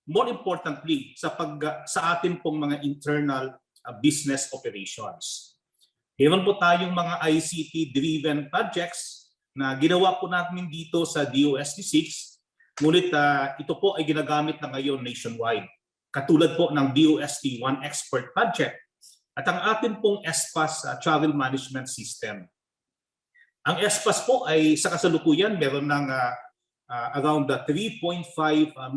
[SPEAKER 5] more importantly sa ating pong mga internal business operations. Meron po tayong mga ICT-driven projects na ginawa po namin dito sa DOST 6, ngunit ito po ay ginagamit na ngayon nationwide. Katulad po ng DOST One Expert Project at ang atin pong SPAS Travel Management System. Ang SPAS po ay sa kasalukuyan meron ng around 3.5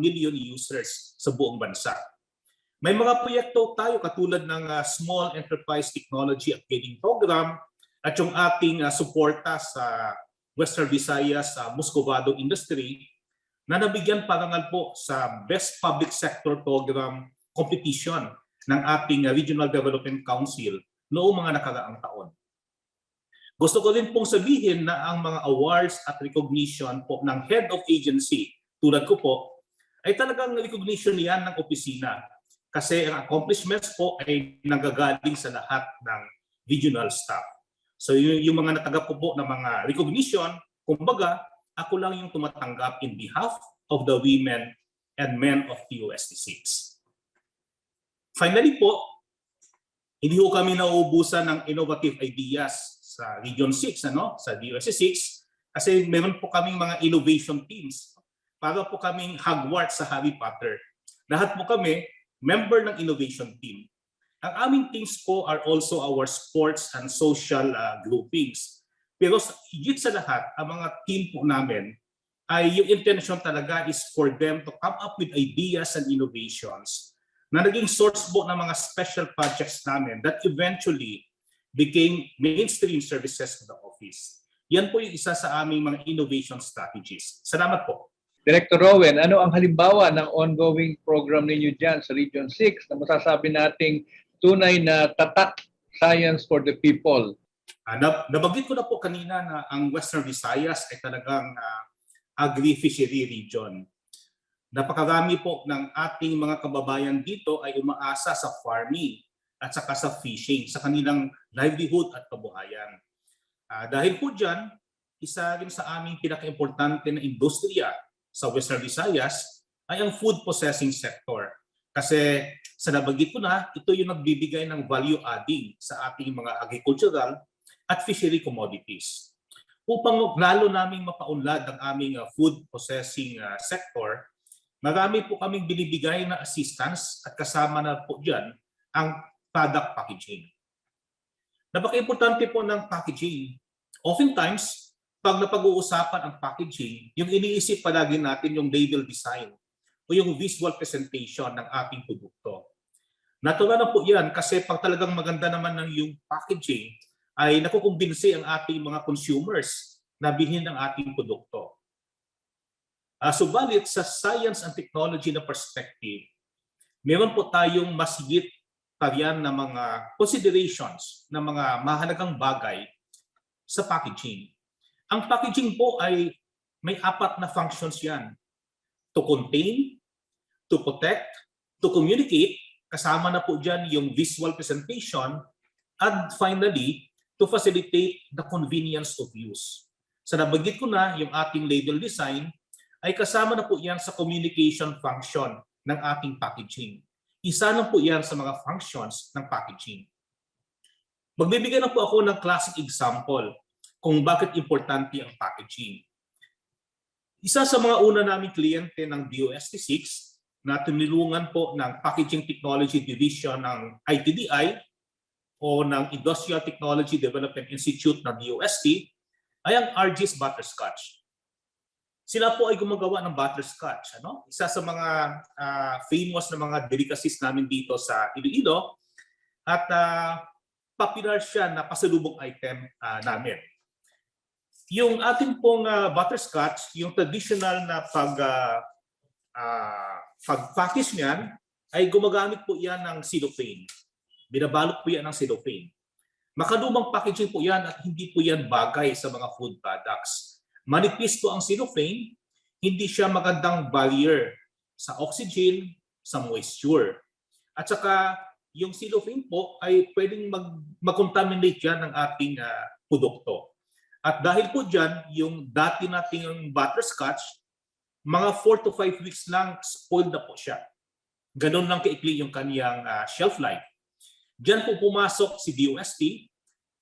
[SPEAKER 5] million users sa buong bansa. May mga proyekto tayo katulad ng Small Enterprise Technology Upgrading Program at yung ating suporta sa Western Visayas Muscovado Industry na nabigyan parangal po sa Best Public Sector Program Competition ng ating Regional Development Council noong mga nakaraang taon. Gusto ko rin pong sabihin na ang mga awards at recognition po ng head of agency tulad ko po ay talagang recognition yan ng opisina kasi ang accomplishments po ay nanggagaling sa lahat ng regional staff. So yung mga natanggap ko po ng mga recognition, kumbaga, ako lang yung tumatanggap in behalf of the women and men of DOST 6. Finally po, hindi po kami nauubusan ng innovative ideas sa Region 6, sa DOST 6, kasi meron po kaming mga innovation teams. Para po kaming Hogwarts sa Harry Potter. Lahat po kami, member ng innovation team. Ang aming teams po are also our sports and social groupings. Pero higit sa lahat, ang mga team po namin ay yung intention talaga is for them to come up with ideas and innovations na naging source po ng mga special projects namin that eventually became mainstream services of the office. Yan po yung isa sa aming mga innovation strategies. Salamat po.
[SPEAKER 2] Director Rowen, ano ang halimbawa ng ongoing program ninyo dyan sa Region 6 na masasabi nating tunay na tatak science for the people?
[SPEAKER 5] Nabanggit ko na po kanina na ang Western Visayas ay talagang agri-fishery region. Napakarami po ng ating mga kababayan dito ay umaasa sa farming at saka sa fishing, sa kanilang livelihood at kabuhayan. Dahil po dyan, isa rin sa aming pinaka-importante na industriya sa Western Visayas ay ang food processing sector. Kasi sa nabanggit ko na, ito yung nagbibigay ng value adding sa ating mga agricultural at fishery commodities. Upang lalo naming mapaunlad ang aming food processing sector, marami po kaming binibigay na assistance at kasama na po dyan ang product packaging. Napaka-importante po ng packaging. Oftentimes, pag napag-uusapan ang packaging, yung iniisip palagi natin yung label design o yung visual presentation ng ating produkto. Natural na po yan kasi pag talagang maganda naman ng yung packaging, ay nakukumbinsi ang ating mga consumers na bilhin ang ating produkto. Subalit sa science and technology na perspective, meron po tayong masigit pa riyan na mga considerations na mga mahalagang bagay sa packaging. Ang packaging po ay may 4 na functions yan. To contain, to protect, to communicate, kasama na po dyan yung visual presentation, and finally, to facilitate the convenience of use. Sa nabanggit ko na, yung ating label design ay kasama na po yan sa communication function ng ating packaging. Isa na po yan sa mga functions ng packaging. Magbibigay na po ako ng classic example kung bakit importante ang packaging. Isa sa mga una naming kliyente ng DOST 6 na tinulungan po ng Packaging Technology Division ng ITDI o ng Industrial Technology Development Institute ng DOST ay ang RG's Butterscotch. Sila po ay gumagawa ng butterscotch. Isa sa mga famous na mga delicacies namin dito sa Iloilo at popular siya na pasalubong item namin. Yung ating pong butterscotch, yung traditional na pag-package niyan ay gumagamit po yan ng cellophane. Binabalot po yan ng cellophane. Makalumang packaging po yan at hindi po yan bagay sa mga food products. Manipis po ang cellophane, hindi siya magandang barrier sa oxygen, sa moisture. At saka yung cellophane po ay pwedeng mag-contaminate yan ng ating produkto. At dahil po dyan, yung dati nating butterscotch, mga 4 to 5 weeks lang, spoiled na po siya. Ganon lang kaikli yung kaniyang shelf life. Diyan po pumasok si DOST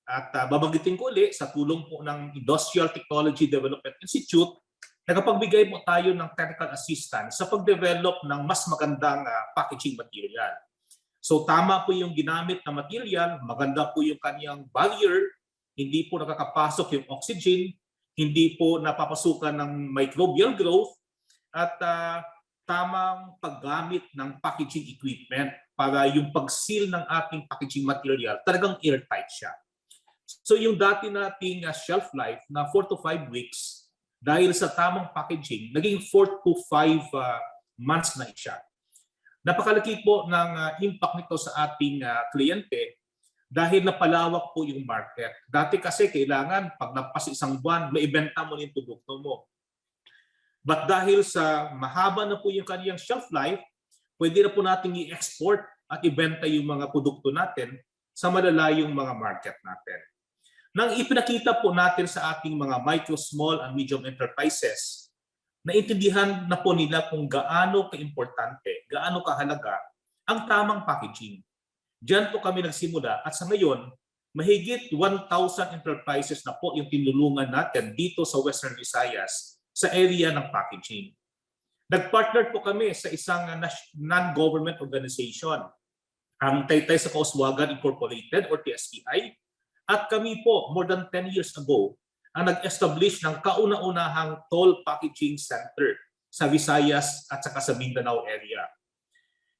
[SPEAKER 5] at babanggitin ko ulit sa tulong po ng Industrial Technology Development Institute, nakapagbigay po tayo ng technical assistance sa pag-develop ng mas magandang packaging material. So tama po yung ginamit na material, maganda po yung kaniyang barrier, hindi po nakakapasok yung oxygen, hindi po napapasukan ng microbial growth, at tamang paggamit ng packaging equipment para yung pag-seal ng ating packaging material talagang airtight siya. So yung dati nating shelf life na 4 to 5 weeks, dahil sa tamang packaging, naging 4 to 5 months na siya. Napakalaki po ng impact nito sa ating kliyente dahil napalawak po yung market. Dati kasi kailangan pag napas isang buwan, maibenta mo yung produkto mo. But dahil sa mahaba na po yung kaniyang shelf life, pwede na po natin i-export at ibenta yung mga produkto natin sa malalayong mga market natin. Nang ipinakita po natin sa ating mga micro, small, and medium enterprises, naintindihan na po nila kung gaano kaimportante, gaano kahalaga ang tamang packaging. Diyan po kami nagsimula at sa ngayon, mahigit 1,000 enterprises na po yung tinulungan natin dito sa Western Visayas sa area ng packaging. Nag-partner po kami sa isang non-government organization, ang Taytay sa Kauswagan Incorporated or TSPI, at kami po more than 10 years ago ang nag-establish ng kauna-unahang toll packaging center sa Visayas at saka sa Mindanao area.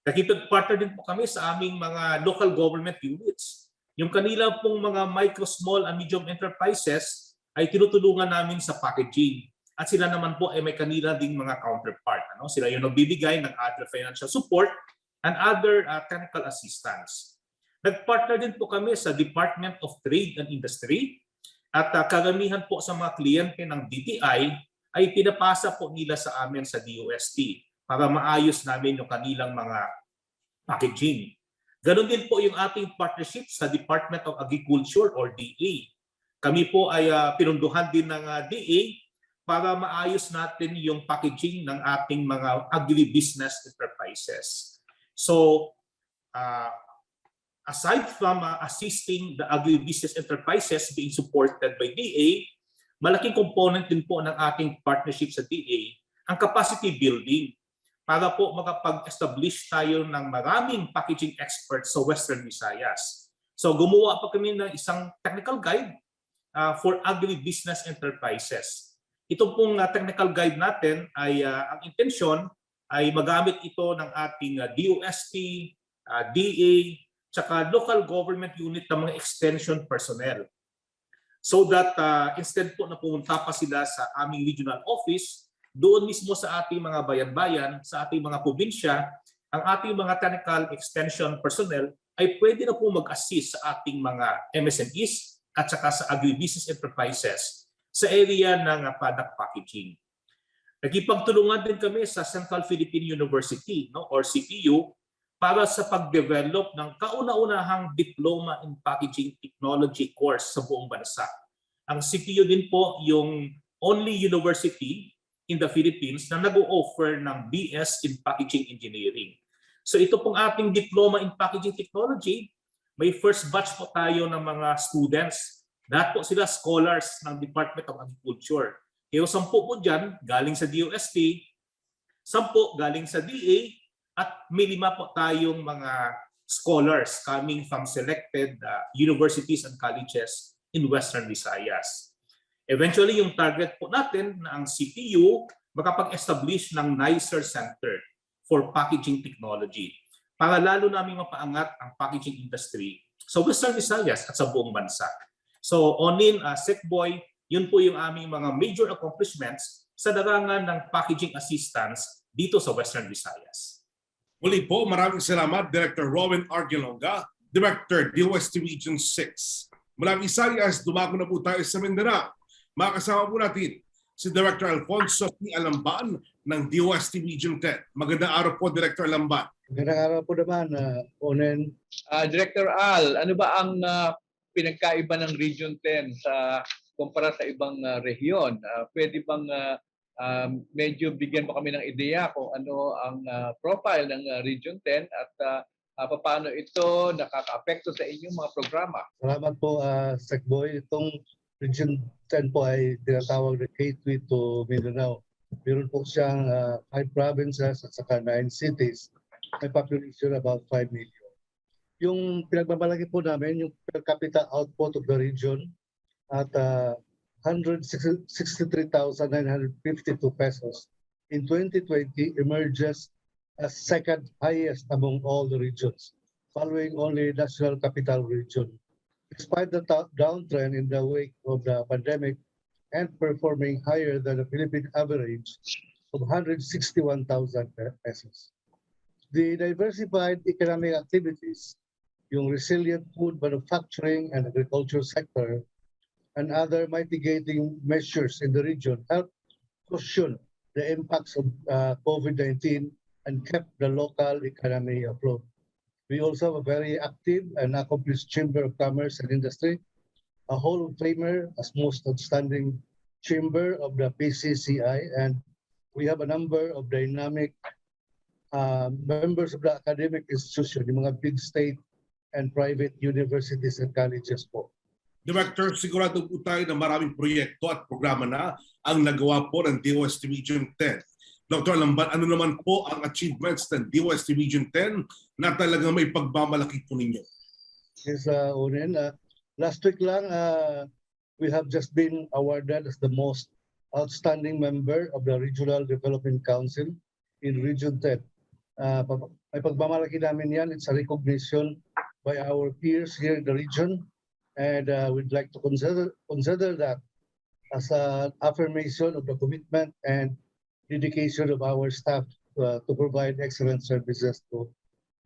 [SPEAKER 5] Nakipag-partner din po kami sa aming mga local government units. Yung kanila pong mga micro, small, and medium enterprises ay tinutulungan namin sa packaging. At sila naman po ay may kanila ding mga counterpart. Sila yung nagbibigay ng other financial support and other technical assistance. Nagpartner din po kami sa Department of Trade and Industry at karamihan po sa mga kliyente ng DTI ay pinapasa po nila sa amin sa DOST para maayos namin yung kanilang mga packaging. Ganon din po yung ating partnership sa Department of Agriculture or DA. Kami po ay pinunduhan din ng DA para maayos natin yung packaging ng ating mga agribusiness enterprises. So, aside from assisting the agribusiness enterprises being supported by DA, malaking component din po ng ating partnership sa DA ang capacity building para po makapag-establish tayo ng maraming packaging experts sa Western Visayas. So, gumawa pa kami ng isang technical guide for agribusiness enterprises. Ito pong technical guide natin ay ang intensyon ay magamit ito ng ating DOST, DA, tsaka local government unit ng mga extension personnel. So that instead po na pumunta pa sila sa aming regional office, doon mismo sa ating mga bayan-bayan, sa ating mga probinsya, ang ating mga technical extension personnel ay pwede na po mag-assist sa ating mga MSMEs at saka sa agribusiness enterprises sa area ng product packaging. Nagipagtulungan din kami sa Central Philippine University or CPU para sa pag-develop ng kauna-unahang Diploma in Packaging Technology course sa buong bansa. Ang CPU din po yung only university in the Philippines na nag-o-offer ng BS in Packaging Engineering. So ito pong ating Diploma in Packaging Technology, may first batch po tayo ng mga students. Lahat po sila scholars ng Department of Agriculture. Yung 10 po dyan galing sa DOST, 10 galing sa DA, at may 5 po tayong mga scholars coming from selected universities and colleges in Western Visayas. Eventually, yung target po natin na ang CPU makapag-establish ng NICER Center for Packaging Technology para lalo namin mapaangat ang packaging industry sa Western Visayas at sa buong bansa. So, Onin, Secboy, yun po yung aming mga major accomplishments sa larangan ng packaging assistance dito sa Western Visayas.
[SPEAKER 1] Muli po, maraming salamat Director Rowan Argelonga, Director DOST Region 6. Mula Visayas, dumako na po tayo sa Mindanao. Makasama po natin si Director Alfonso P. Alamban ng DOST Region 10. Magandang araw po, Director Alamban.
[SPEAKER 6] Magandang araw po naman, Onen.
[SPEAKER 2] Director Al, ano ba ang pinagkaiba ng Region 10 sa kumpara sa ibang rehiyon? Pwede bang medyo bigyan mo kami ng ideya kung ano ang profile ng Region 10 at paano ito nakaka-apekto sa inyong mga programa?
[SPEAKER 6] Salamat po, Secboy. Itong Region 10 po ay tinatawag na gateway to Mindanao. Meron po siyang 5 provinces at saka 9 cities. May population about 5 million. Yung pinagmamalaki po namin, yung per capita output of the region at 163,952 pesos in 2020 emerges as second highest among all the regions, following only National Capital Region. Despite the downtrend in the wake of the pandemic and performing higher than the Philippine average of 161,000 pesos. The diversified economic activities, yung resilient food manufacturing and agriculture sector, and other mitigating measures in the region help cushion the impacts of COVID-19 and kept the local economy afloat. We also have a very active and accomplished Chamber of Commerce and Industry, a Hall of Famer as most outstanding chamber of the PCCI, and we have a number of dynamic members of the academic institution, yung mga big state and private universities and colleges po.
[SPEAKER 1] Director, sigurado po tayo na maraming proyekto at programa na ang nagawa po ng DOST Region 10. Dr. Alamban, ano naman po ang achievements ng DOST Region 10 na talagang may pagmamalaki po ninyo?
[SPEAKER 6] Yes, Onen. Last week lang, we have just been awarded as the most outstanding member of the Regional Development Council in Region 10. May pagmamalaki namin yan. It's a recognition by our peers here in the region. And we'd like to consider that as an affirmation of the commitment and dedication of our staff to provide excellent services to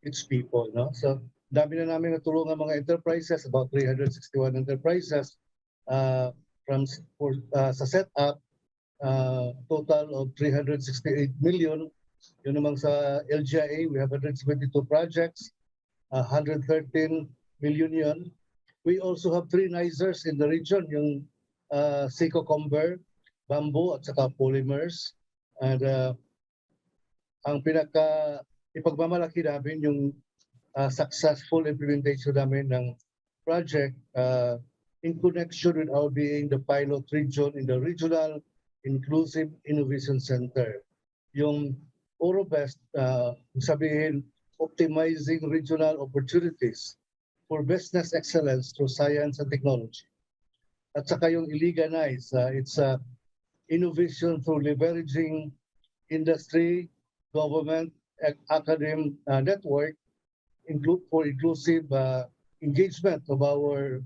[SPEAKER 6] its people. No? So, dami na namin natulungan mga enterprises, about 361 enterprises sa setup, total of 368 million. Yun naman sa LGIA, we have 172 projects, 113 million yun. We also have 3 NICERs in the region, yung Seco Comber, Bamboo at saka Polymers. And ang ipagmamalaki namin yung successful implementation namin ng project in connection with our being the pilot region in the Regional Inclusive Innovation Center. Yung OROBEST, sabihin, optimizing regional opportunities for business excellence through science and technology. At saka yung ILIGA-NICE, it's innovation through leveraging industry, government, academic network for inclusive engagement of our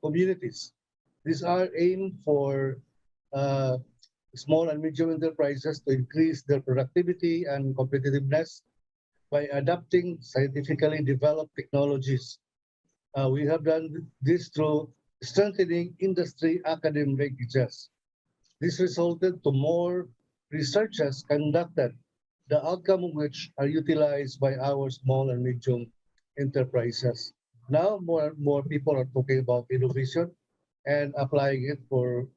[SPEAKER 6] communities. These are aimed for small and medium enterprises to increase their productivity and competitiveness by adapting scientifically developed technologies. We have done this through strengthening industry academic linkages. This resulted to more researches conducted, the outcome of which are utilized by our small and medium enterprises. Now, more and more people are talking about innovation and applying it for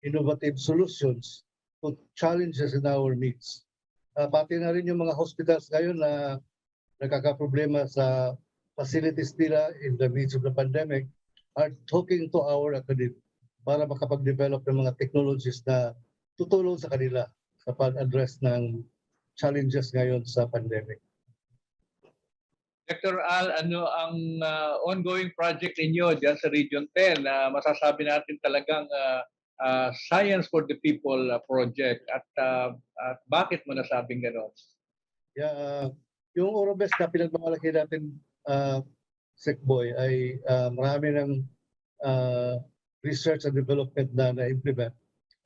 [SPEAKER 6] innovative solutions to challenges in our midst. Pati na rin yung mga hospitals ngayon na nagkakaproblema sa facilities nila in the midst of the pandemic are talking to our para makapag-develop ng mga technologies na tutulong sa kanila sa pag-address ng challenges ngayon sa pandemic.
[SPEAKER 2] Dr. Al, ano ang ongoing project ninyo diyan sa Region 10 na masasabi natin talagang Science for the People project at bakit mo nasabing gano'n?
[SPEAKER 6] Yeah, yung Orobes na pinagmamalaki natin, Secboy, ay marami ng research and development na na-implement.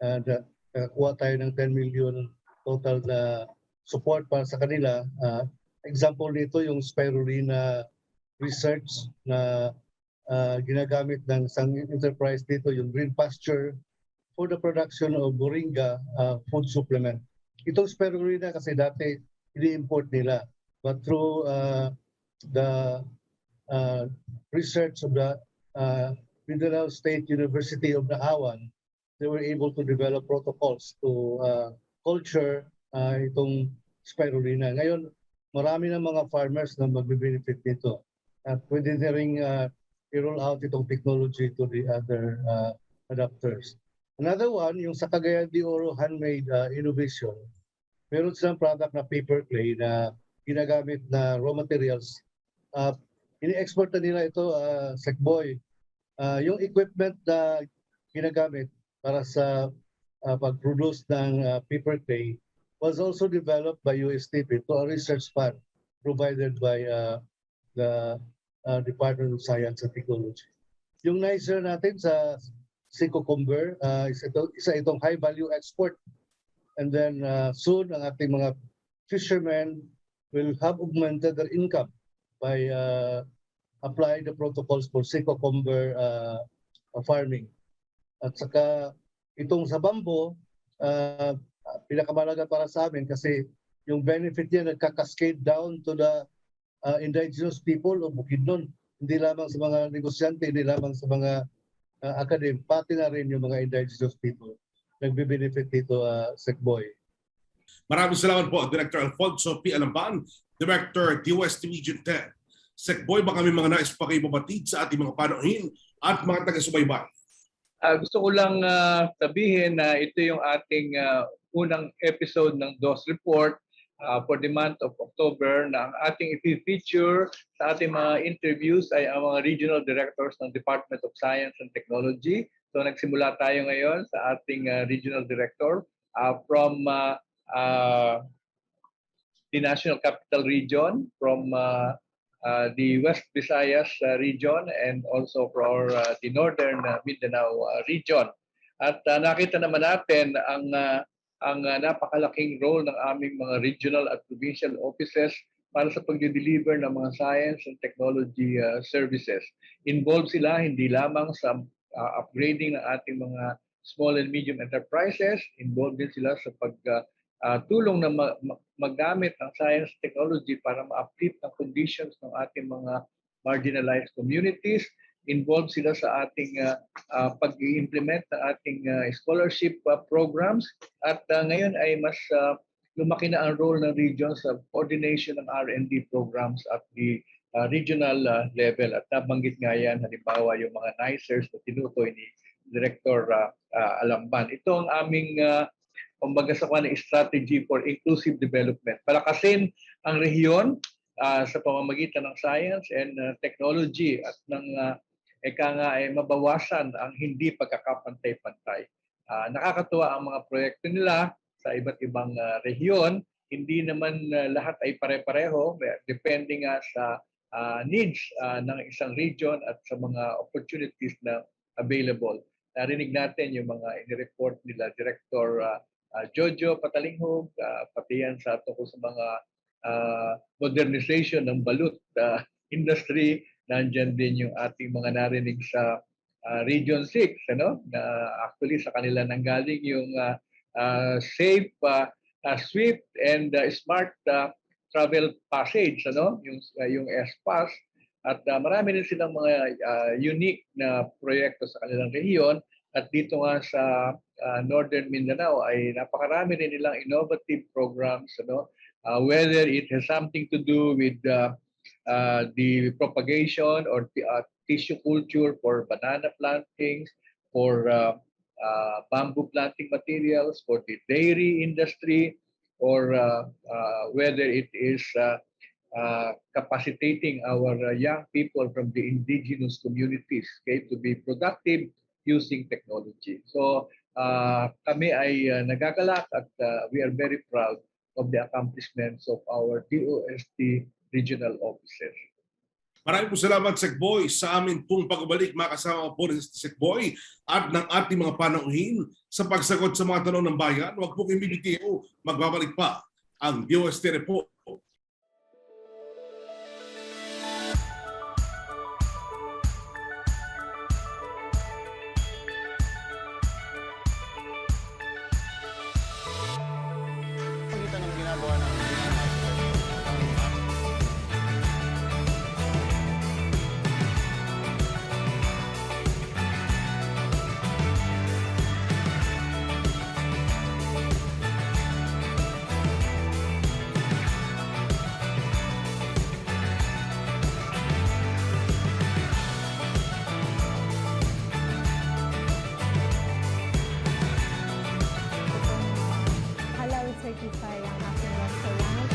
[SPEAKER 6] And nakakuha tayo ng 10 million total na support para sa kanila. Example nito yung spirulina research na ginagamit ng isang enterprise dito, yung Green Pasture, for the production of moringa food supplement. Itong spirulina kasi dati ini-import nila, but through the research of the Mindanao State University of Nahawan, they were able to develop protocols to culture itong spirulina. Ngayon, marami ng mga farmers na magbe-benefit nito at pwede na rin i-roll out itong technology to the other adapters. Another one, yung sa Cagayan de Oro handmade innovation, meron silang product na paper clay na ginagamit na raw materials. Ini-export na nila ito, Secboy. Yung equipment na ginagamit para sa pag-produce ng paper clay was also developed by USTP to a research fund provided by the Department of Science and Technology. Yung nicer natin sa Cucumber, isa itong high value export. And then soon ang ating mga fishermen will have augmented their income by applying the protocols for cucumber farming. At saka itong sa bambo, pinakamalaga para sa amin kasi yung benefit niya nagka-cascade down to the indigenous people o Bukidnon. Hindi lamang sa mga negosyante, hindi lamang sa mga academic, pati na rin yung mga indigenous people. Nagbe-benefit dito, Secboy.
[SPEAKER 1] Maraming salamat po, Director Alfonso P. Alamban, Director DOST Region 10. Secboy, baka may mga nais pa kayo mabatid sa ating mga panauhin at mga taga-subaybay.
[SPEAKER 2] Gusto ko lang sabihin na ito yung ating unang episode ng DOST Report for the month of October na ang ating i-feature sa ating mga interviews ay ang mga regional directors ng Department of Science and Technology. So nagsimula tayo ngayon sa ating regional director from the National Capital Region, from the West Visayas region, and also for the Northern Mindanao region. At nakita naman natin ang napakalaking role ng aming mga regional at provincial offices para sa pag-deliver ng mga science and technology services. Involved sila hindi lamang sa upgrading ng ating mga small and medium enterprises, involved din sila sa pagtulong na maggamit ang science and technology para ma-uplift ang conditions ng ating mga marginalized communities. Involved sila sa ating pag-i-implement ng ating scholarship programs. At ngayon ay mas lumaki na ang role ng region sa coordination ng R&D programs at the regional level. At nabanggit nga yan, halimbawa yung mga NICERS na tinutoy ni Director Alamban. Ito ang aming kumbaga sa strategy for inclusive development. Palakasin ang rehiyon sa pamamagitan ng science and technology at ng ay mabawasan ang hindi pagkakapantay-pantay. Nakakatuwa ang mga proyekto nila sa iba't ibang rehiyon. Hindi naman lahat ay pare-pareho, depending sa needs ng isang region at sa mga opportunities na available. Narinig natin yung mga inireport nila Director Jojo Patalinghog, pati yan sa tungkol sa mga modernization ng balut industry. Nandyan din yung ating mga narinig sa Region 6, ano? Na actually sa kanila nanggaling yung safe, swift, and smart travel passage, ano? Yung S-Pass. At marami din silang mga unique na proyekto sa kanilang rehiyon. At dito nga sa Northern Mindanao ay napakarami rin nilang innovative programs, ano? Whether it has something to do with the propagation or tissue culture for banana plantings, for bamboo planting materials, for the dairy industry, or whether it is capacitating our young people from the indigenous communities, okay, to be productive using technology. So kami ay nagagalak at we are very proud of the accomplishments of our DOST regional officers.
[SPEAKER 1] Maraming po salamat, Secboy, sa amin pong pagbalik. Makasama po rin si Secboy at ng ating mga panauhin sa pagsagot sa mga tanong ng bayan. Huwag po kayong bibitiyo, magbabalik pa ang DOST Report.
[SPEAKER 7] Pagitan ng ginagawa ng
[SPEAKER 8] halal certified ang aking restaurant.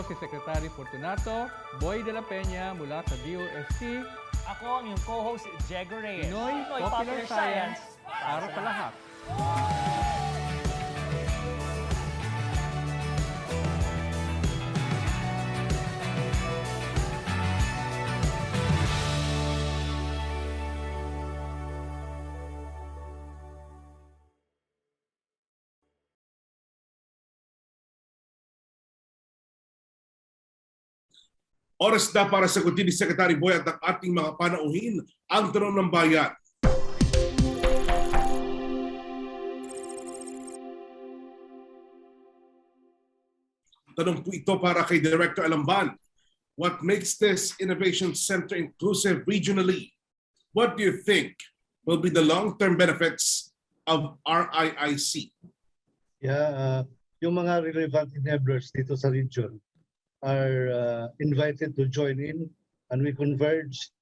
[SPEAKER 9] Si Secretary Fortunato Boy de la Peña mula sa DOST,
[SPEAKER 10] Ako ang iyong co-host, Jego Reyes.
[SPEAKER 9] Pinoy Popular Science para sa lahat.
[SPEAKER 1] Oras na para sagutin ni Secretary Boy at ang ating mga panauhin ang tanong ng bayan. Tanong po ito para kay Director Alamban. What makes this Innovation Center inclusive regionally? What do you think will be the long-term benefits of RIIC?
[SPEAKER 6] Yung mga relevant enablers dito sa region are invited to join in, and we converge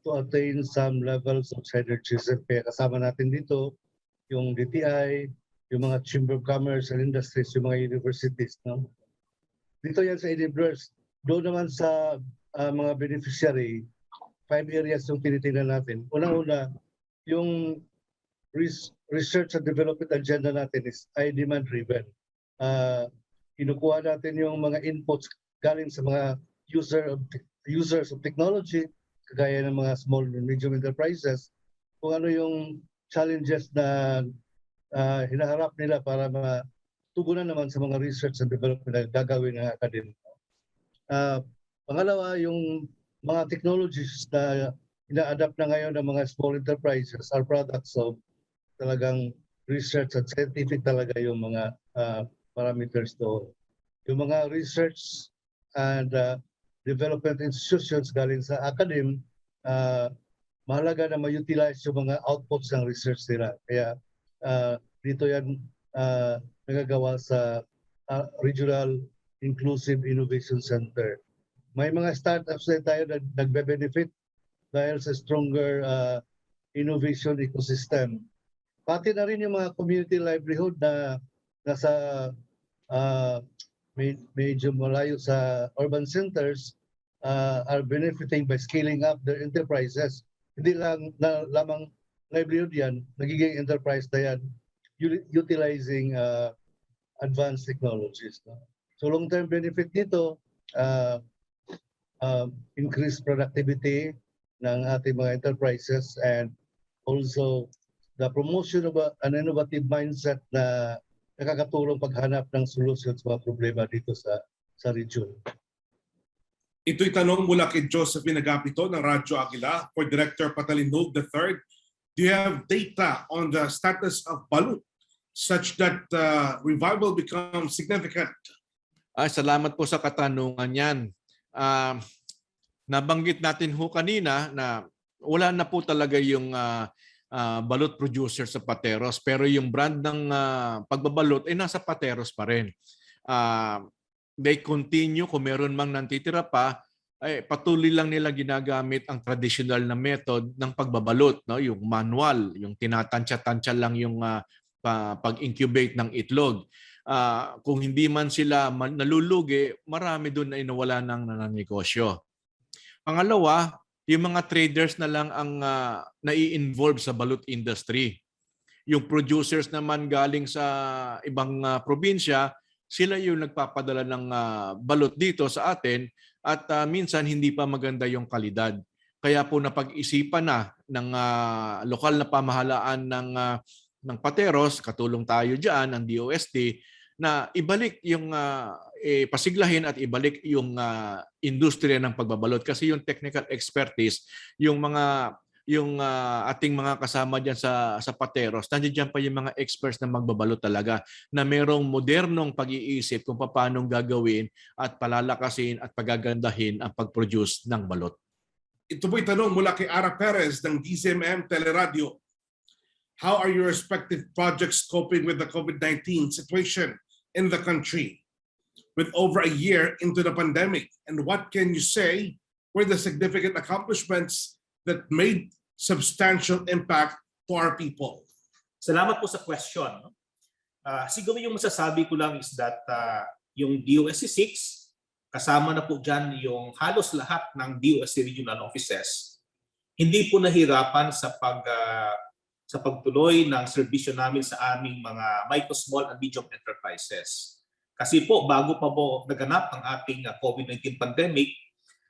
[SPEAKER 6] to attain some levels of synergism. Kaya kasama natin dito yung DTI, yung mga Chamber of Commerce and Industries, yung mga universities. No? Dito yan sa enablers. Doon naman sa mga beneficiary, 5 areas yung tinitingnan natin. Una-una, yung research and development agenda natin is demand driven. Kinukuha natin yung mga inputs galing sa mga users of technology, kagaya ng mga small and medium enterprises, kung ano yung challenges na hinaharap nila para matugunan naman sa mga research and development na gagawin ng akademiko. Pangalawa, yung mga technologies na ina-adapt na ngayon ng mga small enterprises are products of talagang research at scientific talaga yung mga parameters to. Yung mga research and development institutions galing sa academe, mahalaga na ma-utilize yung mga outputs ng research nila. Kaya dito yan nagagawa sa Regional Inclusive Innovation Center. May mga startups na tayo na nagbe-benefit dahil sa stronger innovation ecosystem. Pati na rin yung mga community livelihood na nasa medyo malayo sa urban centers are benefiting by scaling up their enterprises. Hindi lang lamang livelihood yan, nagiging enterprise na yan, utilizing advanced technologies. No? So long-term benefit nito, increased productivity ng ating mga enterprises, and also the promotion of an innovative mindset na nakakatulong paghanap ng solusyon sa mga problema dito sa region.
[SPEAKER 1] Ito'y tanong mula kay Josephine Agapito ng Radyo Aguila for Director Patalinog III. Do you have data on the status of balut such that revival becomes significant?
[SPEAKER 4] Salamat po sa katanungan yan. Nabanggit natin ho kanina na wala na po talaga yung balut producer sa Pateros, pero yung brand ng pagbabalot ay nasa Pateros pa rin. They continue, kung meron mang nantitira pa, ay patuloy lang nila ginagamit ang traditional na method ng pagbabalot, no? Yung manual, yung tinatansya-tansya lang yung pag-incubate ng itlog. Kung hindi man sila nalulugi, marami doon ay nawala ng nananegosyo. Pangalawa, yung mga traders na lang ang nai-involve sa balut industry. Yung producers naman galing sa ibang probinsya, sila yung nagpapadala ng balot dito sa atin at minsan hindi pa maganda yung kalidad. Kaya po napag-isipan na ng lokal na pamahalaan ng Pateros, katulong tayo diyan ang DOST, na ibalik yung pasiglahin at ibalik yung industriya ng pagbabalot kasi yung technical expertise, yung ating mga kasama diyan sa Pateros, nandiyan pa yung mga experts na magbabalot talaga na merong modernong pag-iisip kung paano gagawin at palalakasin at pagagandahin ang pag-produce ng balot.
[SPEAKER 1] Ito po'y tanong mula kay Ara Perez ng DZMM Teleradio. How are your respective projects coping with the COVID-19 situation in the country with over a year into the pandemic? And what can you say were the significant accomplishments that made substantial impact to our people?
[SPEAKER 5] Salamat po sa question. Siguro yung masasabi ko lang is that yung DOST 6, kasama na po dyan yung halos lahat ng DOST regional offices, hindi po nahirapan sa pagtuloy ng serbisyo namin sa aming mga micro, small, and medium enterprises. Kasi po, bago pa po naganap ang ating COVID-19 pandemic,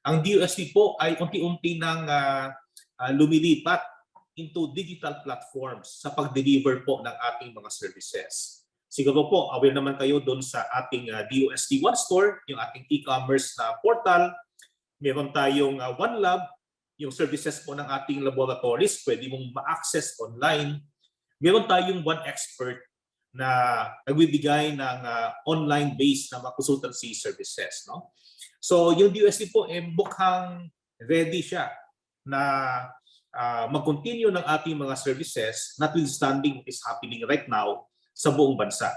[SPEAKER 5] ang DOST po ay unti-unti nang lumilipat into digital platforms sa pag-deliver po ng ating mga services. Siguro po, aware naman kayo doon sa ating DOST One Store, yung ating e-commerce na portal. Meron tayong One Lab, yung services po ng ating laboratories, pwede mong ma-access online. Meron tayong One Expert na nagbibigay ng online-based na mga consultancy services. No? So yung DOST po, mukhang ready siya na mag-continue ng ating mga services notwithstanding what is happening right now sa buong bansa.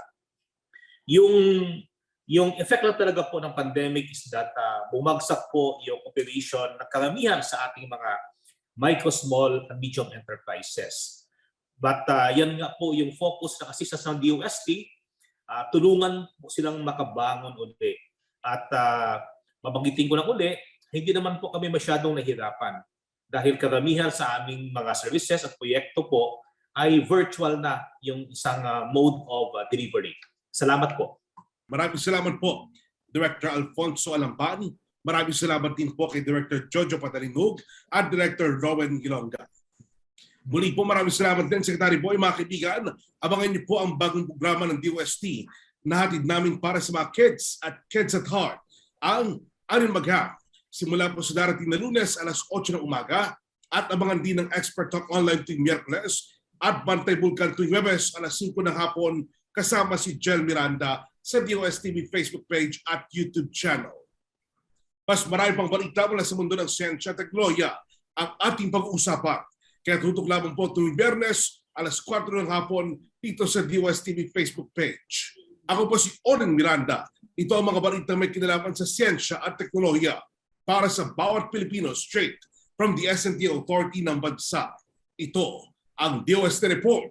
[SPEAKER 5] Yung effect lang talaga po ng pandemic is that bumagsak po yung operation ng karamihan sa ating mga micro, small, and medium enterprises. But yan nga po yung focus ng assistance ng DOST, tulungan po silang makabangon uli. At mabangitin ko lang uli, hindi naman po kami masyadong nahirapan dahil karamihan sa aming mga services at proyekto po ay virtual na yung isang mode of delivery. Salamat po.
[SPEAKER 1] Maraming salamat po, Director Alfonso Alambani. Maraming salamat din po kay Director Jojo Patalinhog at Director Rowan Gilonga. Muli po maraming salamat din, Secretary Boy. Mga kaibigan, abangan niyo po ang bagong programa ng DOST na hatid namin para sa mga kids at kids at heart, ang Anin Magham. Simula po sa darating na Lunes alas 8 ng umaga at abangan din ng Expert Talk Online tuwing Miyerkules at Bantay Bulkan tuwing Webes alas 5 ng hapon kasama si Jel Miranda sa DOST TV Facebook page at YouTube channel. Mas marami pang balita mula sa mundo ng siyensya at teknolohiya ang ating pag-uusapan. Kaya tutok lamang po tuwing Biyernes alas 4 ng hapon dito sa DOST TV Facebook page. Ako po si Oren Miranda. Ito ang mga balita may kinalaman sa siyensya at teknolohiya para sa bawat Pilipino straight from the S&T Authority ng bansa. Ito ang DOST Report